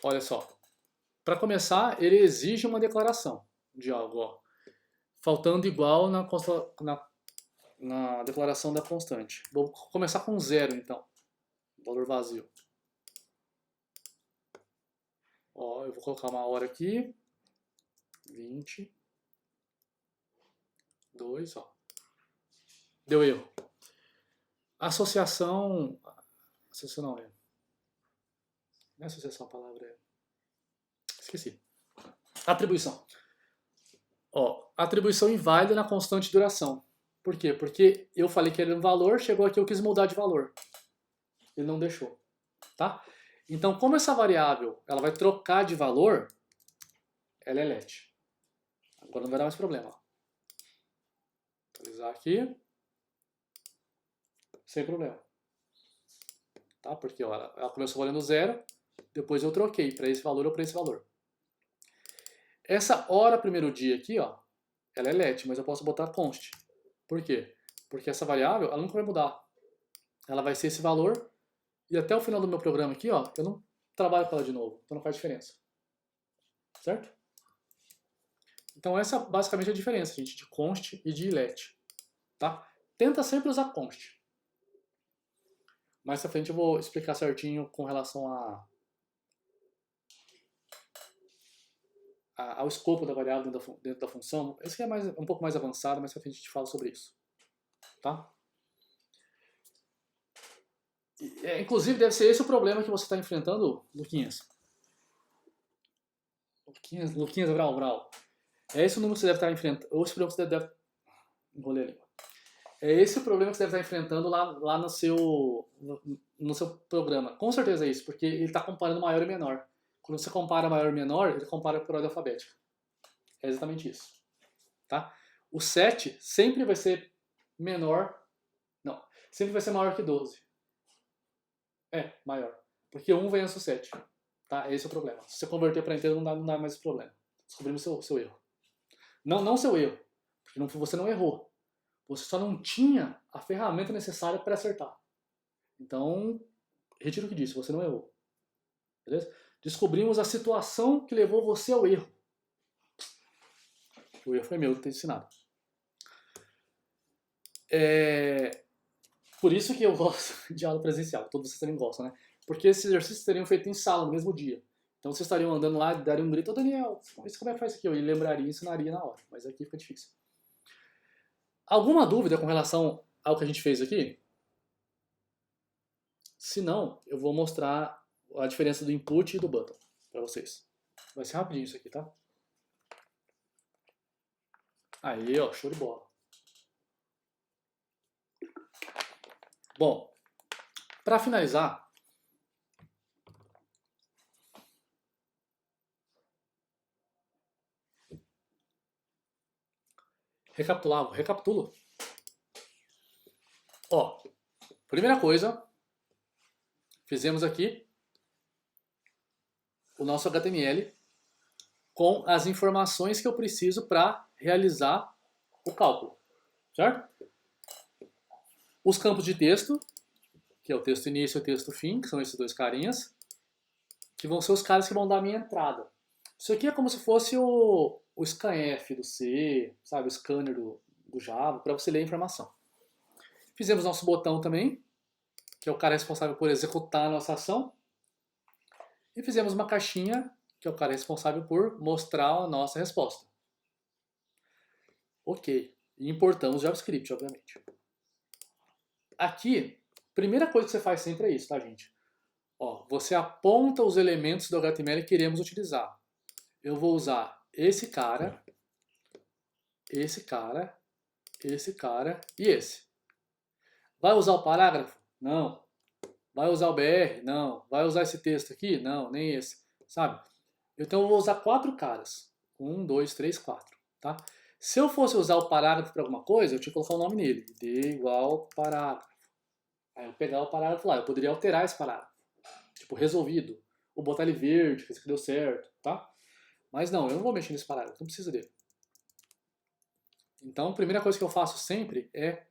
Olha só, para começar, ele exige uma declaração de algo, ó, faltando igual na declaração da constante. Vou começar com 0, então, valor vazio. Ó, eu vou colocar uma hora aqui, 22, ó. Deu erro. Associação não é. Não é associação a palavra, é. Esqueci. Atribuição. Ó, atribuição inválida na constante duração. Por quê? Porque eu falei que era um valor, chegou aqui eu quis mudar de valor. Ele não deixou, tá? Então, como essa variável ela vai trocar de valor, ela é let. Agora não vai dar mais problema. Ó. Atualizar aqui. Sem problema. Tá? Porque ó, ela começou valendo 0, depois eu troquei para esse valor ou para esse valor. Essa hora primeiro dia aqui, ó, ela é let, mas eu posso botar const. Por quê? Porque essa variável ela nunca vai mudar. Ela vai ser esse valor e até o final do meu programa aqui, ó, eu não trabalho com ela de novo, então não faz diferença. Certo? Então essa basicamente é a diferença, gente, de const e de let. Tá? Tenta sempre usar const. Mais pra frente eu vou explicar certinho com relação ao escopo da variável dentro da função. Esse aqui é um pouco mais avançado, mas pra frente a gente fala sobre isso. Tá? Inclusive, deve ser esse o problema que você está enfrentando, Luquinhas. Luquinhas Vral. É esse o número que você deve estar enfrentando. Ou esse problema que você deve. Enrolei a língua. É esse o problema que você deve estar enfrentando lá no seu programa. Com certeza é isso, porque ele está comparando maior e menor. Quando você compara maior e menor, ele compara por ordem alfabética. É exatamente isso. Tá? O 7 sempre vai ser menor. Não, sempre vai ser maior que 12. É, maior. Porque 1 vem antes do 7. Tá? Esse é o problema. Se você converter para inteiro, não dá mais esse problema. Descobrimos seu erro. Não seu erro. Porque você não errou. Você só não tinha a ferramenta necessária para acertar. Então, retiro o que disse, você não errou. Beleza? Descobrimos a situação que levou você ao erro. O erro foi meu de ter ensinado. Por isso que eu gosto de aula presencial. Todos vocês também gostam, né? Porque esses exercícios seriam feitos em sala, no mesmo dia. Então vocês estariam andando lá e dariam um grito: ô Daniel, como é que faz isso aqui? Eu lembraria e ensinaria na hora. Mas aqui fica difícil. Alguma dúvida com relação ao que a gente fez aqui? Se não, eu vou mostrar a diferença do input e do button para vocês. Vai ser rapidinho isso aqui, tá? Aí, ó, show de bola. Bom, para finalizar, recapitulo. Ó, primeira coisa, fizemos aqui o nosso HTML com as informações que eu preciso para realizar o cálculo, certo? Os campos de texto, que é o texto início e o texto fim, que são esses dois carinhas, que vão ser os caras que vão dar a minha entrada. Isso aqui é como se fosse o scanf do C, sabe, o scanner do Java, para você ler a informação. Fizemos nosso botão também, que é o cara responsável por executar a nossa ação. E fizemos uma caixinha, que é o cara responsável por mostrar a nossa resposta. Ok. E importamos JavaScript, obviamente. Aqui, primeira coisa que você faz sempre é isso, tá, gente? Ó, você aponta os elementos do HTML que queremos utilizar. Eu vou usar esse cara, esse cara, esse cara e esse. Vai usar o parágrafo? Não. Vai usar o BR? Não. Vai usar esse texto aqui? Não, nem esse. Sabe? Então eu vou usar 4 caras. 1, 2, 3, 4. Tá? Se eu fosse usar o parágrafo para alguma coisa, eu tinha que colocar o nome nele. D igual parágrafo. Aí eu pegar o parágrafo lá. Eu poderia alterar esse parágrafo. Tipo, resolvido. Ou botar ele verde, que isso aqui deu certo. Tá? Mas não, eu não vou mexer nesse parágrafo. Não preciso dele. Então a primeira coisa que eu faço sempre é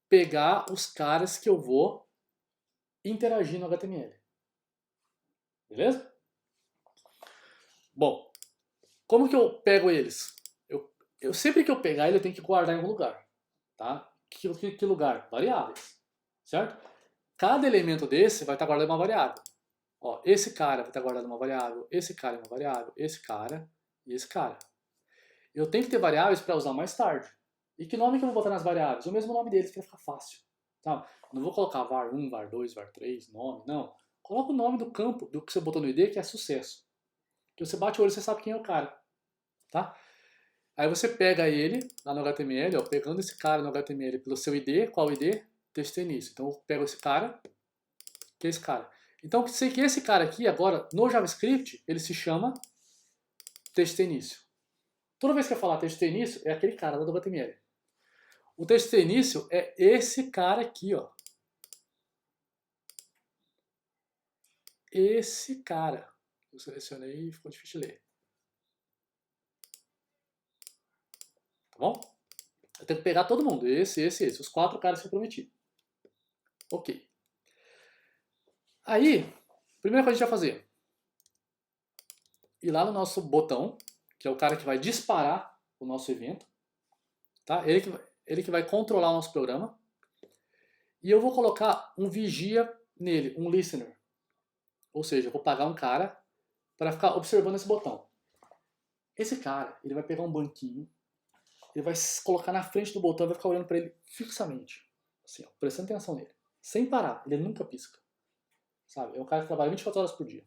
pegar os caras que eu vou interagir no HTML. Beleza? Bom, como que eu pego eles? Eu sempre que eu pegar ele, eu tenho que guardar em algum lugar. Tá? Que lugar? Variáveis. Certo? Cada elemento desse vai estar guardado em uma variável. Ó, esse cara vai estar guardado em uma variável, esse cara em uma variável, esse cara e esse cara. Eu tenho que ter variáveis para usar mais tarde. E que nome que eu vou botar nas variáveis? O mesmo nome deles, para ficar fácil. Tá? Não vou colocar var1, var2, var3, nome, não. Coloca o nome do campo do que você botou no ID, que é sucesso. Que você bate o olho e você sabe quem é o cara. Tá? Aí você pega ele lá no HTML, ó, pegando esse cara no HTML pelo seu ID, qual ID? Texto início. Então eu pego esse cara, que é esse cara. Então sei que esse cara aqui, agora, no JavaScript, ele se chama texto início. Toda vez que eu falar texto início, é aquele cara lá do HTML. O texto início é esse cara aqui, ó. Esse cara. Eu selecionei e ficou difícil de ler. Tá bom? Eu tenho que pegar todo mundo. Esse. Os 4 caras que eu prometi. Ok. Aí, primeira coisa que a gente vai fazer. Ir lá no nosso botão, que é o cara que vai disparar o nosso evento. Tá? Ele que vai controlar o nosso programa. E eu vou colocar um vigia nele, um listener. Ou seja, eu vou pagar um cara para ficar observando esse botão. Esse cara, ele vai pegar um banquinho, ele vai se colocar na frente do botão e vai ficar olhando para ele fixamente. Assim, ó, prestando atenção nele. Sem parar, ele nunca pisca. Sabe? É um cara que trabalha 24 horas por dia.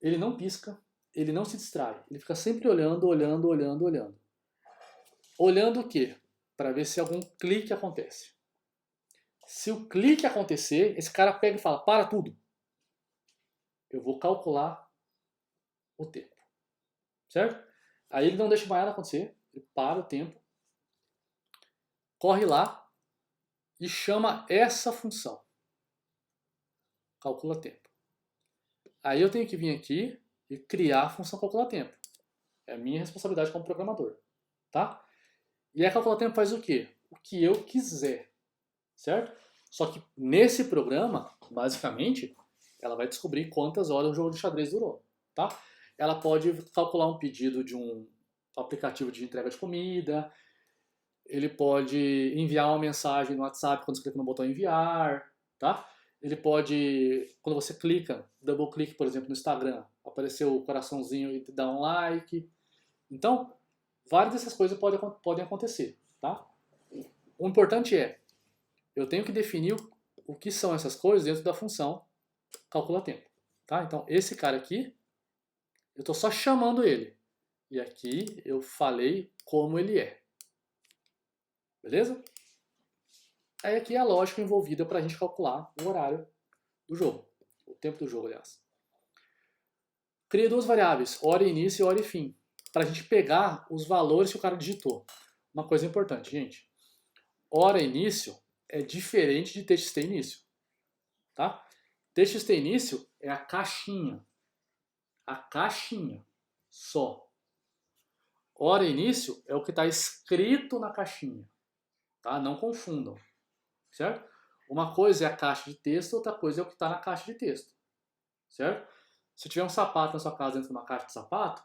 Ele não pisca, ele não se distrai. Ele fica sempre olhando, olhando, olhando, olhando. Olhando o quê? Para ver se algum clique acontece. Se o clique acontecer, esse cara pega e fala, para tudo. Eu vou calcular o tempo. Certo? Aí ele não deixa mais nada acontecer, ele para o tempo, corre lá e chama essa função. Calcula tempo. Aí eu tenho que vir aqui e criar a função calcula tempo. É a minha responsabilidade como programador. Tá? E a calcula tempo faz o quê? O que eu quiser. Certo? Só que nesse programa, basicamente, ela vai descobrir quantas horas o jogo de xadrez durou. Tá? Ela pode calcular um pedido de um aplicativo de entrega de comida, ele pode enviar uma mensagem no WhatsApp quando você clica no botão enviar, tá? Ele pode, quando você clica, double clique, por exemplo, no Instagram, apareceu o coraçãozinho e dá um like. Então, várias dessas coisas podem acontecer, tá? O importante é, eu tenho que definir o que são essas coisas dentro da função calcula tempo, tá? Então, esse cara aqui, eu estou só chamando ele. E aqui eu falei como ele é. Beleza? Aí aqui é a lógica envolvida para a gente calcular o horário do jogo. O tempo do jogo, aliás. Cria duas variáveis, hora início e hora e fim. Para a gente pegar os valores que o cara digitou. Uma coisa importante, gente. Hora início é diferente de TXT início. Tá? TXT início é a caixinha. A caixinha. Só. Hora início é o que está escrito na caixinha. Tá? Não confundam. Certo? Uma coisa é a caixa de texto, outra coisa é o que está na caixa de texto. Certo? Se tiver um sapato na sua casa dentro de uma caixa de sapato,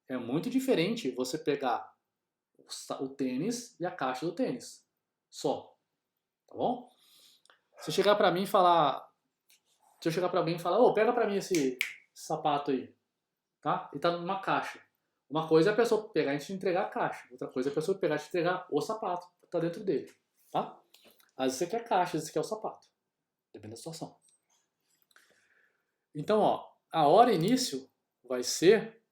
é muito diferente você pegar o tênis e a caixa do tênis. Só. Tá bom? Se chegar pra mim e falar... Se eu chegar pra mim e falar, ô, pega pra mim esse sapato aí. Tá? E tá numa caixa. Uma coisa é a pessoa pegar e te entregar a caixa. Outra coisa é a pessoa pegar e te entregar o sapato que tá dentro dele. Tá? Às vezes você quer a caixa, às vezes você quer o sapato. Depende da situação. Então, ó, a hora início vai ser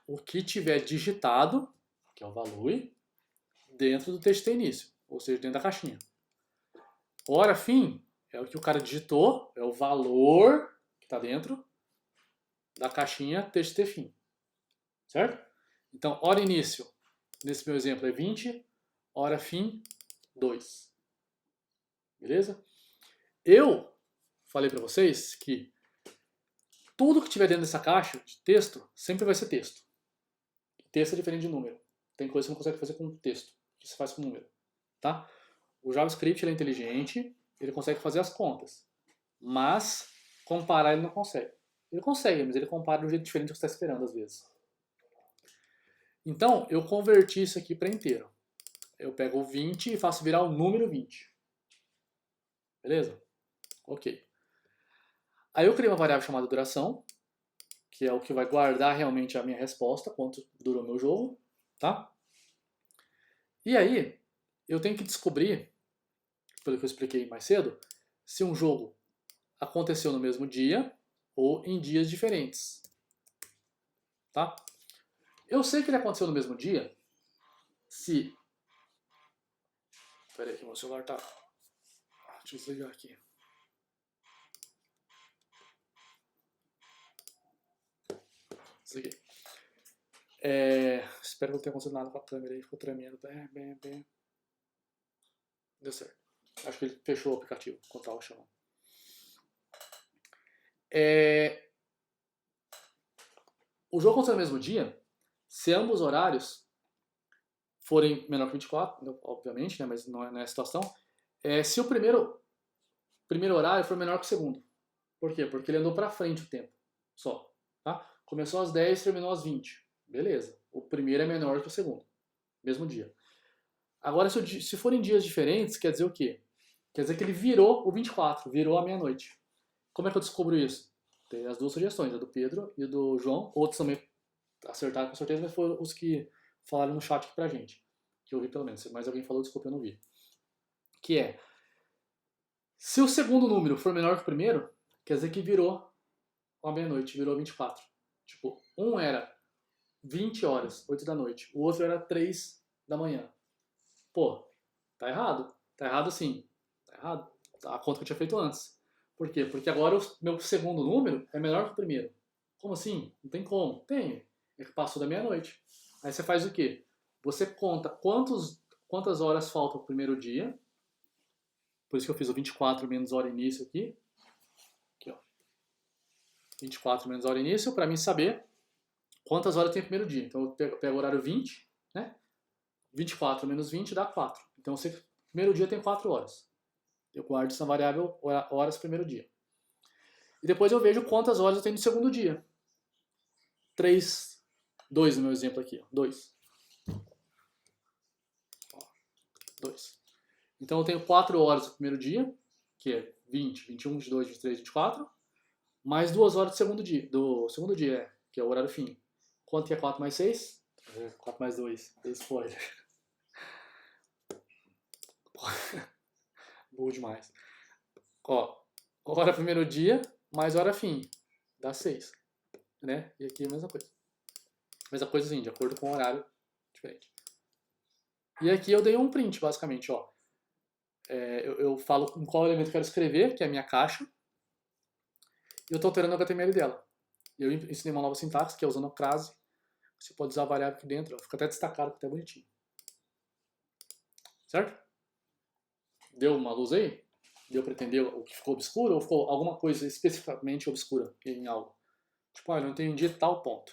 o que tiver digitado, que é o valor, dentro do texto início, ou seja, dentro da caixinha. Hora fim é o que o cara digitou, é o valor que está dentro da caixinha texto fim. Certo? Então, hora início, nesse meu exemplo, é 20, hora fim, 2. Beleza? Eu falei para vocês que tudo que tiver dentro dessa caixa de texto sempre vai ser texto. Texto é diferente de número. Tem coisa que você não consegue fazer com texto, que você faz com número. Tá? O JavaScript ele é inteligente, ele consegue fazer as contas. Mas comparar ele não consegue. Ele consegue, mas ele compara de um jeito diferente do que você está esperando às vezes. Então, eu converti isso aqui para inteiro. Eu pego o 20 e faço virar o número 20. Beleza? Ok. Aí eu criei uma variável chamada duração, que é o que vai guardar realmente a minha resposta, quanto durou meu jogo, tá? E aí, eu tenho que descobrir, pelo que eu expliquei mais cedo, se um jogo aconteceu no mesmo dia ou em dias diferentes, tá? Eu sei que ele aconteceu no mesmo dia se... Pera aí que meu celular tá... Deixa eu desligar aqui. Desliguei. Espero que não tenha acontecido nada com a câmera aí, ficou tremendo. Bem. Deu certo. Acho que ele fechou o aplicativo quando estava chamando. O jogo aconteceu no mesmo dia, se ambos os horários forem menor que 24, obviamente, né, mas não é a situação, se o primeiro horário for menor que o segundo. Por quê? Porque ele andou para frente o tempo só. Tá? Começou às 10 e terminou às 20. Beleza. O primeiro é menor que o segundo. Mesmo dia. Agora, se forem dias diferentes, quer dizer o quê? Quer dizer que ele virou o 24, virou a meia-noite. Como é que eu descubro isso? Tem as duas sugestões, a do Pedro e do João. Outros também acertaram com certeza, mas foram os que falaram no chat aqui pra gente. Que eu vi pelo menos. Se mais alguém falou, desculpa, eu não vi. Que é, se o segundo número for menor que o primeiro, quer dizer que virou a meia-noite, virou 24. Tipo, um era 20 horas, 8 da noite. O outro era 3 da manhã. Pô, tá errado. Tá errado sim. Tá errado. A conta que eu tinha feito antes. Por quê? Porque agora o meu segundo número é menor que o primeiro. Como assim? Não tem como. Tem. É que passou da meia-noite. Aí você faz o quê? Você conta quantas horas faltam pro primeiro dia. Por isso que eu fiz o 24 menos hora início aqui. Aqui, ó. 24 menos hora início, para mim saber quantas horas tem o primeiro dia. Então eu pego o horário 20, né? 24 menos 20 dá 4. Então o primeiro dia tem 4 horas. Eu guardo essa variável horas primeiro dia. E depois eu vejo quantas horas eu tenho no segundo dia. 3, 2 no meu exemplo aqui. 2. 2. Então eu tenho 4 horas no primeiro dia, que é 20, 21, 22, 23, 24. Mais 2 horas do segundo dia, que é o horário fim. Quanto que é 4 mais 6? 4 mais 2. Spoiler. Burro demais. Ó, hora primeiro dia, mais hora fim. Dá 6. Né? E aqui a mesma coisa. Mesma coisa assim, de acordo com o horário diferente. E aqui eu dei um print, basicamente, ó. Eu falo em qual elemento eu quero escrever, que é a minha caixa. E eu estou alterando o HTML dela. Eu ensinei uma nova sintaxe, que é usando a crase. Você pode usar a variável aqui dentro, ó, fica até destacado, fica até bonitinho. Certo? Deu uma luz aí? Deu para entender o que ficou obscuro ou ficou alguma coisa especificamente obscura em algo? Tipo, eu não entendi tal ponto.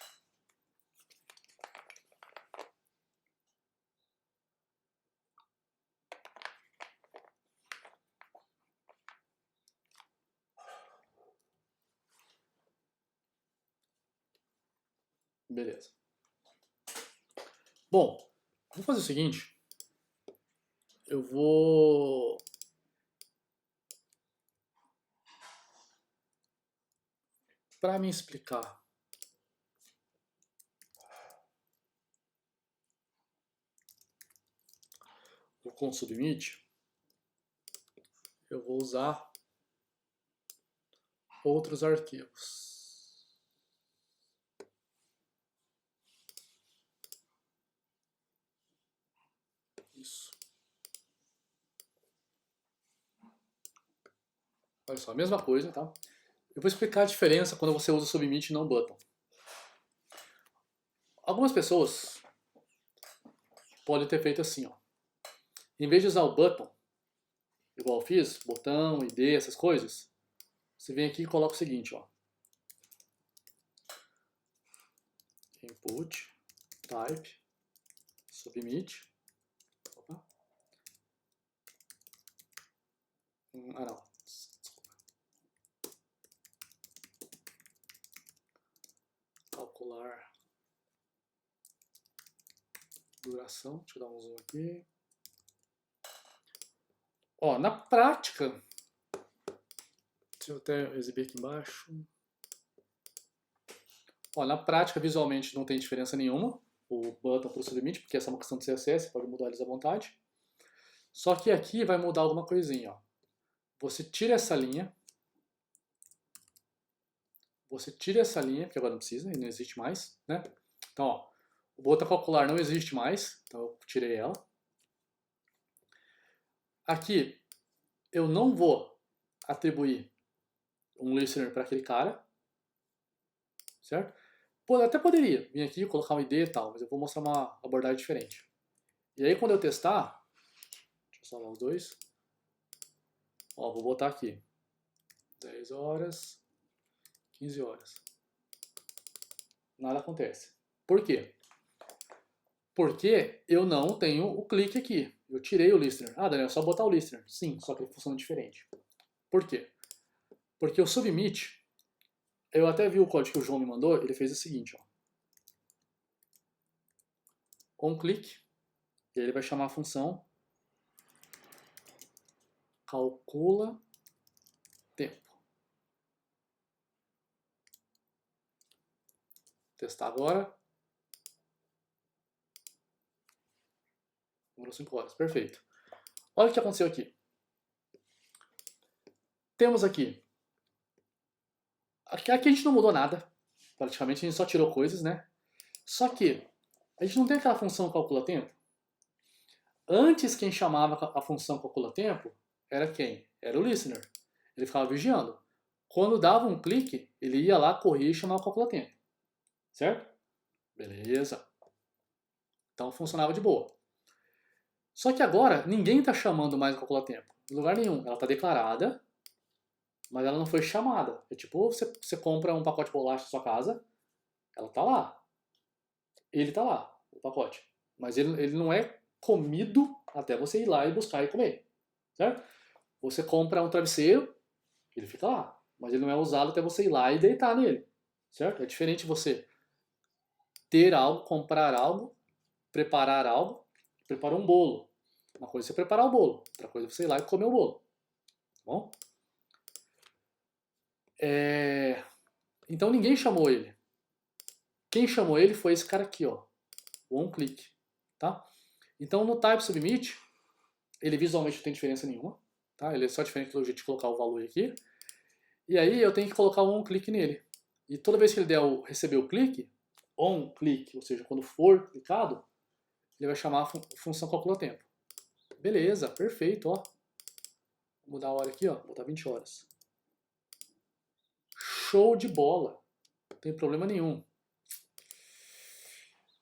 Beleza. Bom, vou fazer o seguinte. Eu vou... Para me explicar o consubmit, eu vou usar outros arquivos. Isso. Olha só, a mesma coisa, tá? Eu vou explicar a diferença quando você usa submit e não button. Algumas pessoas podem ter feito assim, ó. Em vez de usar o button, igual eu fiz, botão, ID, essas coisas, você vem aqui e coloca o seguinte, ó. Input, type, submit. Opa. Não. Desculpa. Calcular duração. Deixa eu dar um zoom aqui. Ó, na prática, deixa eu até exibir aqui embaixo. Ó, na prática, visualmente não tem diferença nenhuma, o button para o submit, porque essa é uma questão de CSS, pode mudar eles à vontade. Só que aqui vai mudar alguma coisinha, ó. Você tira essa linha, porque agora não precisa, e não existe mais, né? Então, ó, o botão calcular não existe mais, então eu tirei ela. Aqui, eu não vou atribuir um listener para aquele cara, certo? Até poderia vir aqui, colocar um ID e tal, mas eu vou mostrar uma abordagem diferente. E aí quando eu testar, deixa eu salvar os dois, ó, vou botar aqui, 10 horas, 15 horas. Nada acontece. Por quê? Porque eu não tenho o clique aqui. Eu tirei o listener. Ah, Daniel, é só botar o listener. Sim, só que ele funciona diferente. Por quê? Porque o submit, eu até vi o código que o João me mandou, ele fez o seguinte, ó. Com um clique, e aí ele vai chamar a função calcula tempo. Testar agora. Demorou 5 horas, perfeito. Olha o que aconteceu aqui. Temos aqui. Aqui a gente não mudou nada. Praticamente a gente só tirou coisas, né? Só que a gente não tem aquela função calcula tempo. Antes quem chamava a função calcula tempo era quem? Era o listener. Ele ficava vigiando. Quando dava um clique, ele ia lá, corria e chamava o calcula tempo. Certo? Beleza. Então funcionava de boa. Só que agora ninguém está chamando mais o calcula tempo. Em lugar nenhum. Ela está declarada, mas ela não foi chamada. É tipo, você compra um pacote de bolacha na sua casa, ela está lá. Ele está lá, o pacote. Mas ele não é comido até você ir lá e buscar e comer. Certo? Você compra um travesseiro, ele fica lá. Mas ele não é usado até você ir lá e deitar nele. Certo? É diferente você ter algo, comprar algo, preparar algo. Preparar um bolo. Uma coisa é você preparar o bolo. Outra coisa é você ir lá e comer o bolo. Tá bom? Então ninguém chamou ele. Quem chamou ele foi esse cara aqui, ó. O onClick. Tá? Então no type submit, ele visualmente não tem diferença nenhuma. Tá? Ele é só diferente do jeito de colocar o valor aqui. E aí eu tenho que colocar o onClick nele. E toda vez que ele receber o clique, onClick, ou seja, quando for clicado, ele vai chamar a função calcula tempo. Beleza, perfeito, ó. Vou mudar a hora aqui, ó. Vou botar 20 horas. Show de bola. Não tem problema nenhum.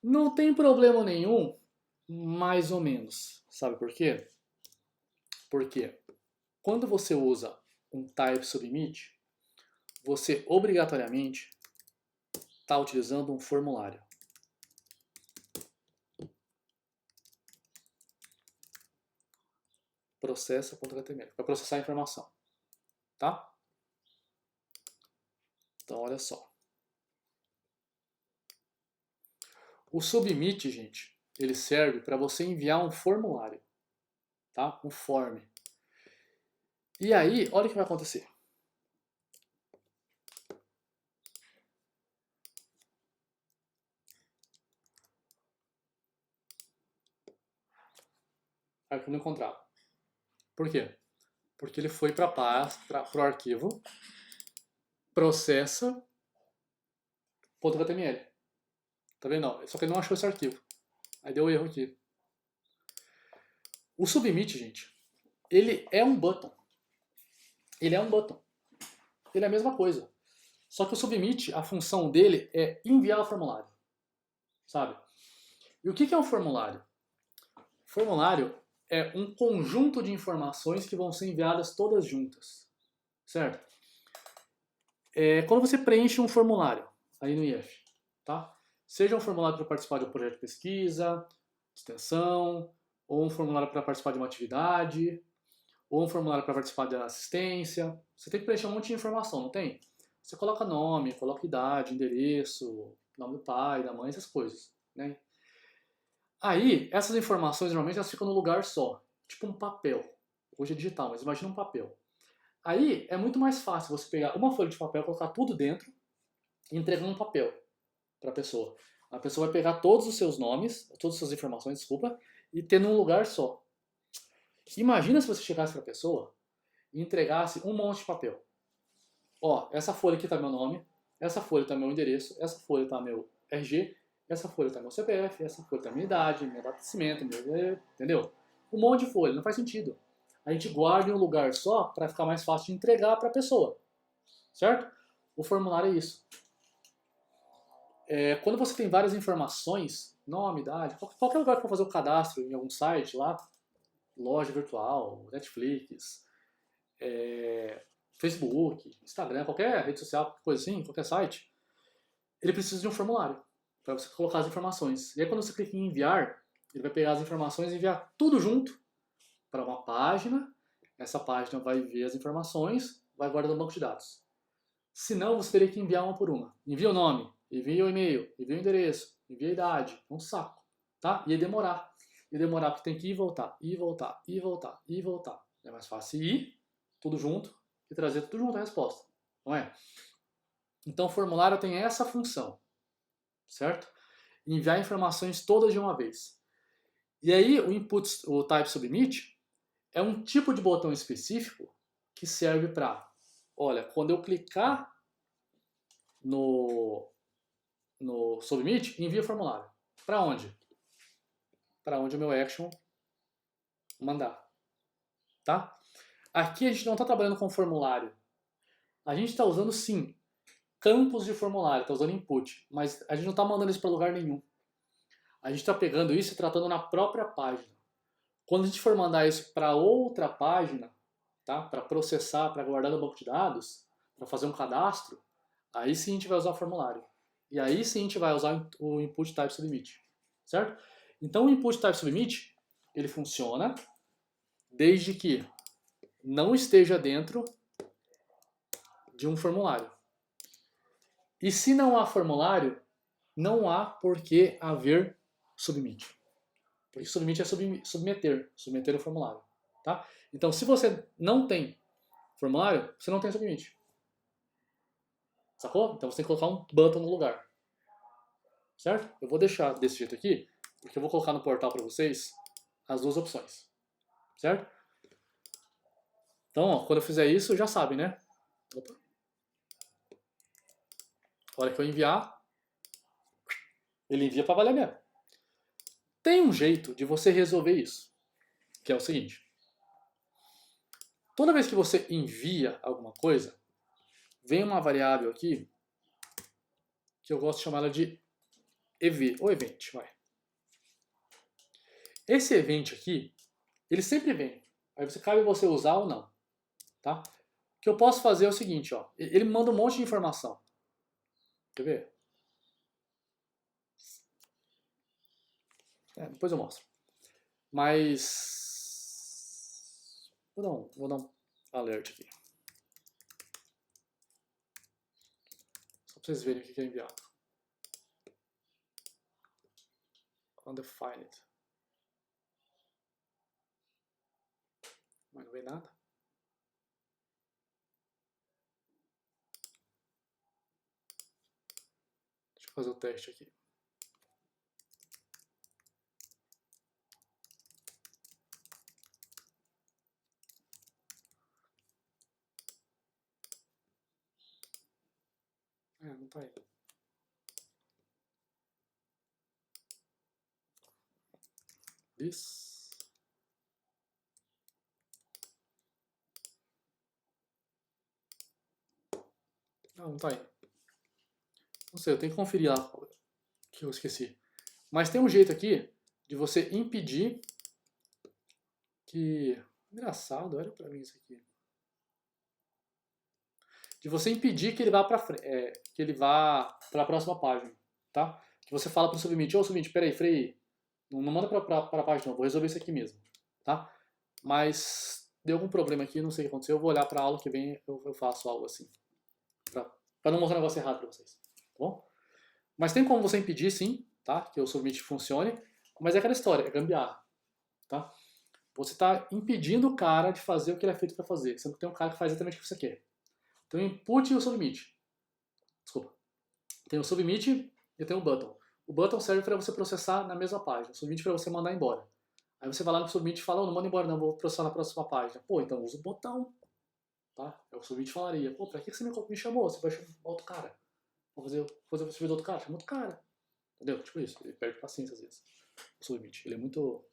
Não tem problema nenhum, mais ou menos. Sabe por quê? Porque quando você usa um type submit, você obrigatoriamente está utilizando um formulário. Processa.html. Vai processar a informação. Tá? Então, olha só. O submit, gente, ele serve para você enviar um formulário. Tá? Um form. E aí, olha o que vai acontecer. Arquivo não encontrado. Por quê? Porque ele foi para o arquivo processa.html. Tá vendo? Não, só que ele não achou esse arquivo. Aí deu erro aqui. O submit, gente, ele é um button. Ele é um button. Ele é a mesma coisa. Só que o submit, a função dele é enviar o formulário. Sabe? E o que é um formulário? Formulário é um conjunto de informações que vão ser enviadas todas juntas. Certo? Quando você preenche um formulário aí no IF, tá? Seja um formulário para participar de um projeto de pesquisa, extensão, ou um formulário para participar de uma atividade, ou um formulário para participar da assistência. Você tem que preencher um monte de informação, não tem? Você coloca nome, coloca idade, endereço, nome do pai, da mãe, essas coisas, né? Aí, essas informações normalmente elas ficam num lugar só, tipo um papel. Hoje é digital, mas imagina um papel. Aí é muito mais fácil você pegar uma folha de papel, colocar tudo dentro e entregar um papel para a pessoa. A pessoa vai pegar todos os seus nomes, todas as suas informações, desculpa, e ter num lugar só. Imagina se você chegasse para a pessoa e entregasse um monte de papel. Ó, essa folha aqui tá meu nome, essa folha tá meu endereço, essa folha tá meu RG, essa folha tá meu CPF, essa folha tá minha idade, minha data de nascimento, entendeu? Um monte de folha, não faz sentido. A gente guarda em um lugar só para ficar mais fácil de entregar para a pessoa. Certo? O formulário é isso. Quando você tem várias informações, nome, idade, qualquer lugar que for fazer o cadastro em algum site lá, loja virtual, Netflix, Facebook, Instagram, qualquer rede social, qualquer coisa assim, qualquer site, ele precisa de um formulário para você colocar as informações. E aí quando você clica em enviar, ele vai pegar as informações e enviar tudo junto para uma página. Essa página vai ver as informações, vai guardar no banco de dados. Se não, você teria que enviar uma por uma. Envia o nome, envia o e-mail, envia o endereço, envia a idade. É um saco. Tá? Ia demorar. Ia demorar porque tem que ir e voltar, ir e voltar, ir e voltar, ir e voltar. É mais fácil ir tudo junto e trazer tudo junto a resposta, não é? Então o formulário tem essa função, certo? Enviar informações todas de uma vez. E aí o input, o type submit, é um tipo de botão específico que serve para, olha, quando eu clicar no submit, envia o formulário. Para onde? Para onde o meu action mandar, tá? Aqui a gente não está trabalhando com formulário. A gente está usando, sim, campos de formulário, está usando input, mas a gente não está mandando isso para lugar nenhum. A gente está pegando isso e tratando na própria página. Quando a gente for mandar isso para outra página, tá? Para processar, para guardar no banco de dados, para fazer um cadastro, aí sim a gente vai usar o formulário. E aí sim a gente vai usar o input type submit, certo? Então o input type submit, ele funciona desde que não esteja dentro de um formulário. E se não há formulário, não há por que haver submit. Porque submit é submeter o formulário, tá? Então, se você não tem formulário, você não tem submit. Sacou? Então você tem que colocar um button no lugar. Certo? Eu vou deixar desse jeito aqui, porque eu vou colocar no portal para vocês as duas opções. Certo? Então, ó, quando eu fizer isso, já sabem, né? Opa. A hora que eu enviar, ele envia para valer mesmo. Tem um jeito de você resolver isso, que é o seguinte. Toda vez que você envia alguma coisa, vem uma variável aqui que eu gosto de chamar ela de EV, ou event, vai. Esse event aqui, ele sempre vem. Aí você cabe você usar ou não, tá? O que eu posso fazer é o seguinte, ó. Ele me manda um monte de informação. Quer ver? Depois eu mostro. Mas vou dar um alert aqui. Só para vocês verem o que é enviado. Undefined. Mas não veio nada. Deixa eu fazer o teste aqui. Não tá aí. This. Não tá aí. Não sei, eu tenho que conferir lá, que eu esqueci. Mas tem um jeito aqui de você impedir que... Engraçado, olha pra mim isso aqui. De você impedir que ele vá que ele vá para a próxima página, tá? Que você fala para o submit, ô submit, peraí, freia, não manda para a página, não, vou resolver isso aqui mesmo, tá? Mas deu algum problema aqui, não sei o que aconteceu, eu vou olhar para a aula que vem, eu faço algo assim, para não mostrar um negócio errado para vocês, tá bom? Mas tem como você impedir, sim, tá? Que o submit funcione, mas é aquela história, é gambiarra, tá? Você está impedindo o cara de fazer o que ele é feito para fazer, sendo que tem um cara que faz exatamente o que você quer. Tem o input e o submit. Desculpa. Tem o submit e tem o button. O button serve para você processar na mesma página. O submit para você mandar embora. Aí você vai lá no submit e fala, oh, não manda embora não, vou processar na próxima página. Pô, então usa o botão. Tá? É o submit falaria, pô, pra que você me chamou? Você vai chamar outro cara. Vou fazer o serviço do outro cara? Chama outro cara. Entendeu? Tipo isso. Ele perde paciência às vezes. O submit. Ele é muito...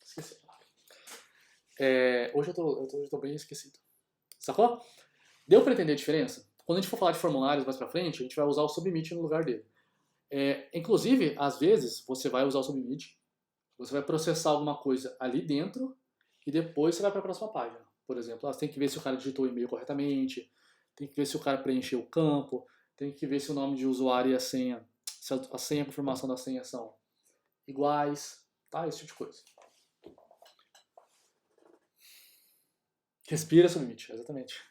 Esqueci. Hoje eu tô bem esquecido. Sacou? Deu para entender a diferença? Quando a gente for falar de formulários mais para frente, a gente vai usar o submit no lugar dele. Inclusive, às vezes, você vai usar o submit, você vai processar alguma coisa ali dentro e depois você vai para a próxima página. Por exemplo, você tem que ver se o cara digitou o e-mail corretamente, tem que ver se o cara preencheu o campo, tem que ver se o nome de usuário e a senha, se a senha e a confirmação da senha são iguais, tá? Esse tipo de coisa. Respira submit, exatamente.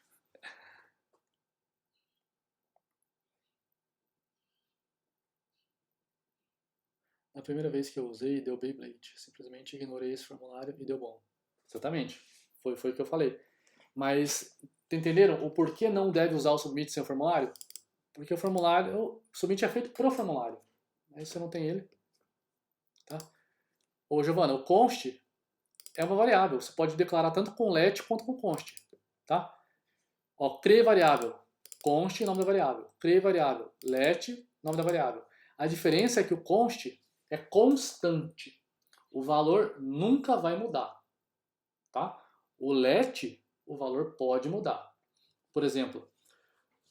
Na primeira vez que eu usei, deu Beyblade. Simplesmente ignorei esse formulário e deu bom. Exatamente. Foi o que eu falei. Mas, entenderam o porquê não deve usar o submit sem o formulário? Porque o submit é feito pro formulário. Aí você não tem ele. Tá? Ô, Giovana, o const é uma variável. Você pode declarar tanto com let quanto com const. Tá? Ó, crie variável. Const, nome da variável. Crie variável. Let, nome da variável. A diferença é que o const é constante. O valor nunca vai mudar. Tá? O let, o valor pode mudar. Por exemplo,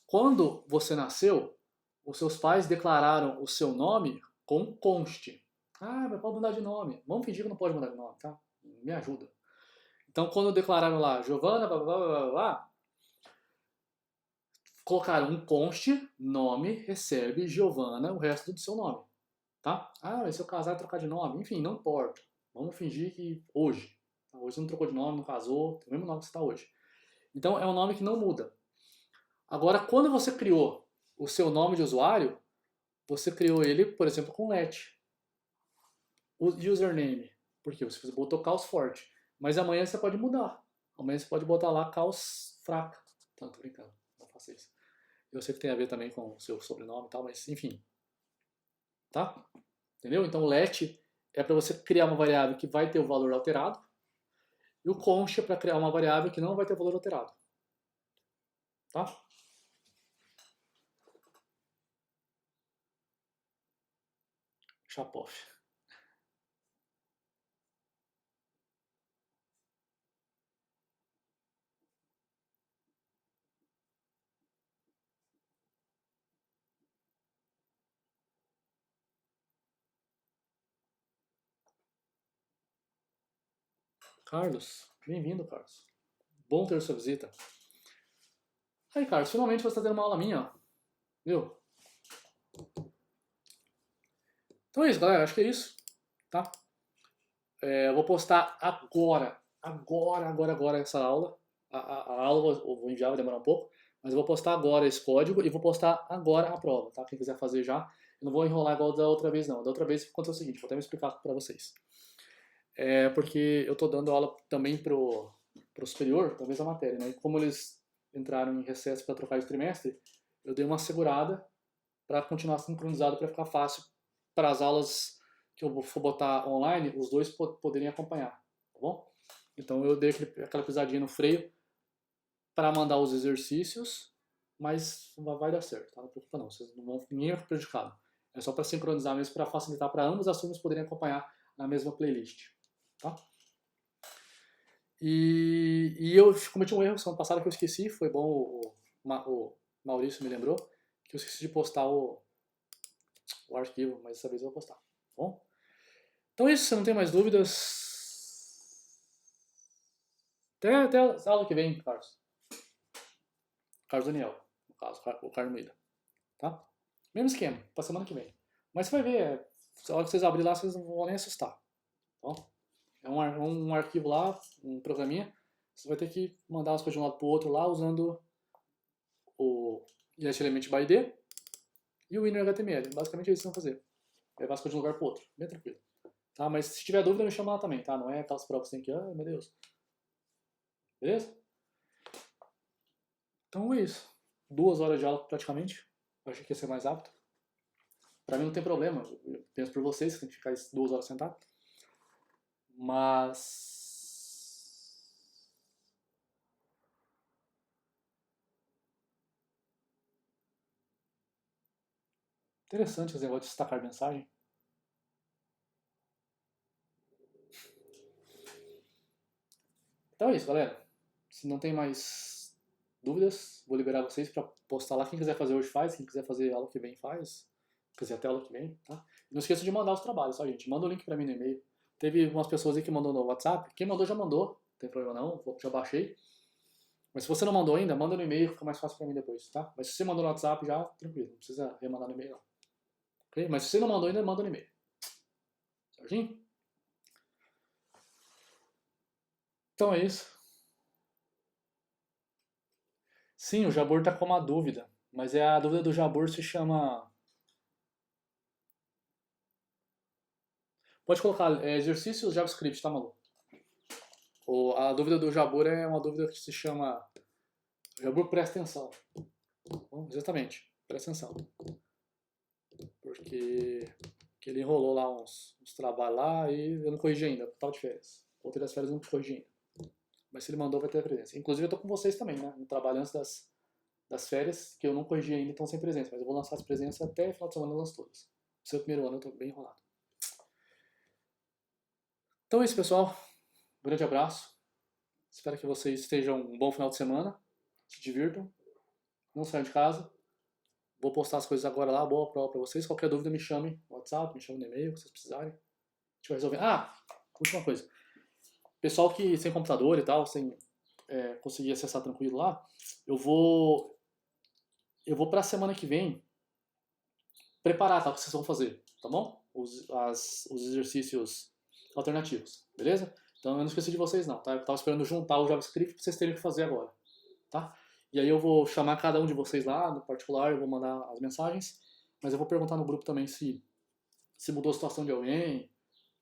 quando você nasceu, os seus pais declararam o seu nome com const. Ah, mas pode mudar de nome. Vamos fingir que não pode mudar de nome, tá? Me ajuda. Então, quando declararam lá, Giovana, blá, blá, blá, blá, blá, colocaram um const, nome, recebe, Giovana, o resto do seu nome. Tá? Ah, mas se eu casar e trocar de nome, enfim, não importa. Vamos fingir que hoje. Hoje você não trocou de nome, não casou, tem o mesmo nome que você está hoje. Então é um nome que não muda. Agora, quando você criou o seu nome de usuário, você criou ele, por exemplo, com let. O username, porque você botou caos forte. Mas amanhã você pode mudar. Amanhã você pode botar lá caos fraca. Não, tô brincando, não faça isso. Eu sei que tem a ver também com o seu sobrenome e tal, mas enfim. Tá? Entendeu? Então o let é para você criar uma variável que vai ter o valor alterado. E o const é para criar uma variável que não vai ter o valor alterado. Tá? Chapoff. Carlos, bem-vindo, Carlos. Bom ter sua visita. Aí, Carlos, finalmente você está tendo uma aula minha, ó. Viu? Então é isso, galera. Acho que é isso. Tá? Eu vou postar agora essa aula. A aula eu vou enviar, vai demorar um pouco. Mas eu vou postar agora esse código e vou postar agora a prova, tá? Quem quiser fazer já. Eu não vou enrolar igual da outra vez, não. Da outra vez aconteceu o seguinte, vou até me explicar para vocês. Porque eu tô dando aula também pro superior, talvez a matéria, né? E como eles entraram em recesso para trocar de trimestre, eu dei uma segurada para continuar sincronizado para ficar fácil para as aulas que eu for botar online, os dois poderem acompanhar, tá bom? Então eu dei aquela pisadinha no freio para mandar os exercícios, mas vai dar certo, tá? Não preocupa não, vocês não vão, ninguém vai ficar prejudicado. É só para sincronizar mesmo, para facilitar para ambas as turmas poderem acompanhar na mesma playlist, tá? E eu cometi um erro semana passada que eu esqueci, foi bom o Maurício me lembrou, que eu esqueci de postar o arquivo, mas dessa vez eu vou postar, tá bom? Então é isso, se não tem mais dúvidas, até a aula que vem, Carlos. Carlos Daniel, no caso, o Carlos Moida, tá? Mesmo esquema, pra semana que vem. Mas você vai ver, a hora que vocês abrirem lá, vocês não vão nem assustar, tá bom? É um arquivo lá, um programinha, você vai ter que mandar as coisas de um lado pro outro lá, usando o Element by ID e o inner HTML. Basicamente é isso que vocês vão fazer. Levar as coisas de um lugar pro outro, bem tranquilo. Tá? Mas se tiver dúvida, me chama lá também, tá? Não é aquelas provas que tem que, ah, meu Deus. Beleza? Então é isso. 2 horas de aula praticamente. Eu achei que ia ser mais rápido. Pra mim não tem problema. Eu penso por vocês que tem que ficar 2 horas sentado. Mas. Interessante esse negócio de destacar mensagem. Então é isso, galera. Se não tem mais dúvidas, vou liberar vocês para postar lá. Quem quiser fazer hoje faz, quem quiser fazer aula que vem faz. Quer dizer, até aula que vem, tá? Não esqueça de mandar os trabalhos, tá, gente? Manda o link para mim no e-mail. Teve umas pessoas aí que mandou no WhatsApp. Quem mandou já mandou, não tem problema não, já baixei. Mas se você não mandou ainda, manda no e-mail, fica mais fácil para mim depois, tá? Mas se você mandou no WhatsApp já, tranquilo, não precisa remandar no e-mail não. Ok? Mas se você não mandou ainda, manda no e-mail. Certinho? Então é isso. Sim, o Jabor tá com uma dúvida, mas a dúvida do Jabor se chama Pode colocar exercícios JavaScript, tá, maluco? A dúvida do Jabur é uma dúvida que se chama... Jabur, presta atenção. Bom, exatamente, presta atenção. Porque ele enrolou lá uns trabalhos lá e eu não corrigi ainda, tal de férias. Voltei das férias e não corrigi ainda. Mas se ele mandou, vai ter a presença. Inclusive eu tô com vocês também, né? No trabalho antes das férias, que eu não corrigi ainda, estão sem presença. Mas eu vou lançar as presenças até final de semana, eu lanço todas. No seu primeiro ano eu tô bem enrolado. Então é isso, pessoal. Um grande abraço. Espero que vocês estejam um bom final de semana. Se divirtam. Não saiam de casa. Vou postar as coisas agora lá, boa prova pra vocês. Qualquer dúvida me chame no WhatsApp, me chame no e-mail, se vocês precisarem. A gente vai resolver. Ah, última coisa. Pessoal que sem computador e tal, sem conseguir acessar tranquilo lá, eu vou pra semana que vem preparar, tá, o que vocês vão fazer, tá bom? Os exercícios alternativos, beleza? Então eu não esqueci de vocês não, tá? Eu tava esperando juntar o JavaScript pra vocês terem que fazer agora, tá? E aí eu vou chamar cada um de vocês lá, no particular, eu vou mandar as mensagens, mas eu vou perguntar no grupo também se mudou a situação de alguém,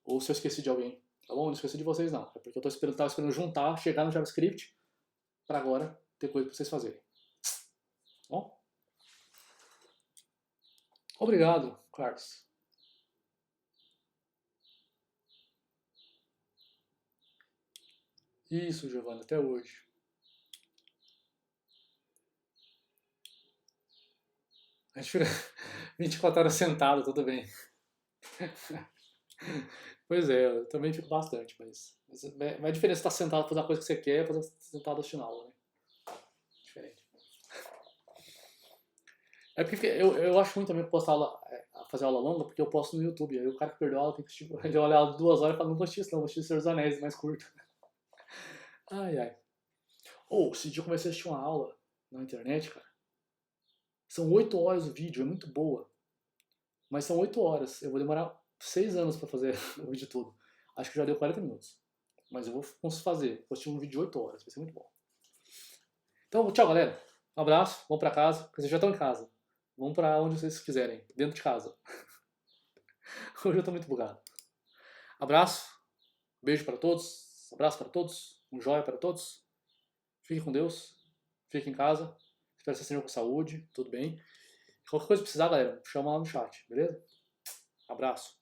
ou se eu esqueci de alguém, tá bom? Eu não esqueci de vocês não, é porque eu tava esperando juntar, chegar no JavaScript, pra agora ter coisa pra vocês fazerem. Tá bom? Obrigado, Carlos. Isso, Giovanni, até hoje. A gente fica 24 horas sentado, tudo bem. Pois é, eu também fico bastante, mas é a diferença estar sentado fazer a coisa que você quer e fazer sentado assistindo aula, né? Diferente. É porque eu acho ruim também postar aula, fazer aula longa, porque eu posto no YouTube. Aí o cara que perdeu a aula tem que assistir, ele olha a aula de 2 horas e fala, não vou assistir isso não, vou assistir Senhor dos Anéis, mais curto. Ai, ai. Ou, esse dia eu comecei a assistir uma aula na internet, cara. São 8 horas o vídeo, é muito boa. Mas são 8 horas. Eu vou demorar 6 anos pra fazer o vídeo todo. Acho que já deu 40 minutos. Mas eu vou fazer. Vou assistir um vídeo de 8 horas, vai ser muito bom. Então, tchau, galera. Um abraço, vamos pra casa. Porque vocês já estão em casa. Vamos pra onde vocês quiserem, dentro de casa. Hoje eu tô muito bugado. Abraço, beijo para todos, abraço para todos, um joia para todos. Fiquem com Deus, fiquem em casa. Espero que vocês estejam com saúde, tudo bem. Qualquer coisa que precisar, galera, chama lá no chat, beleza? Abraço.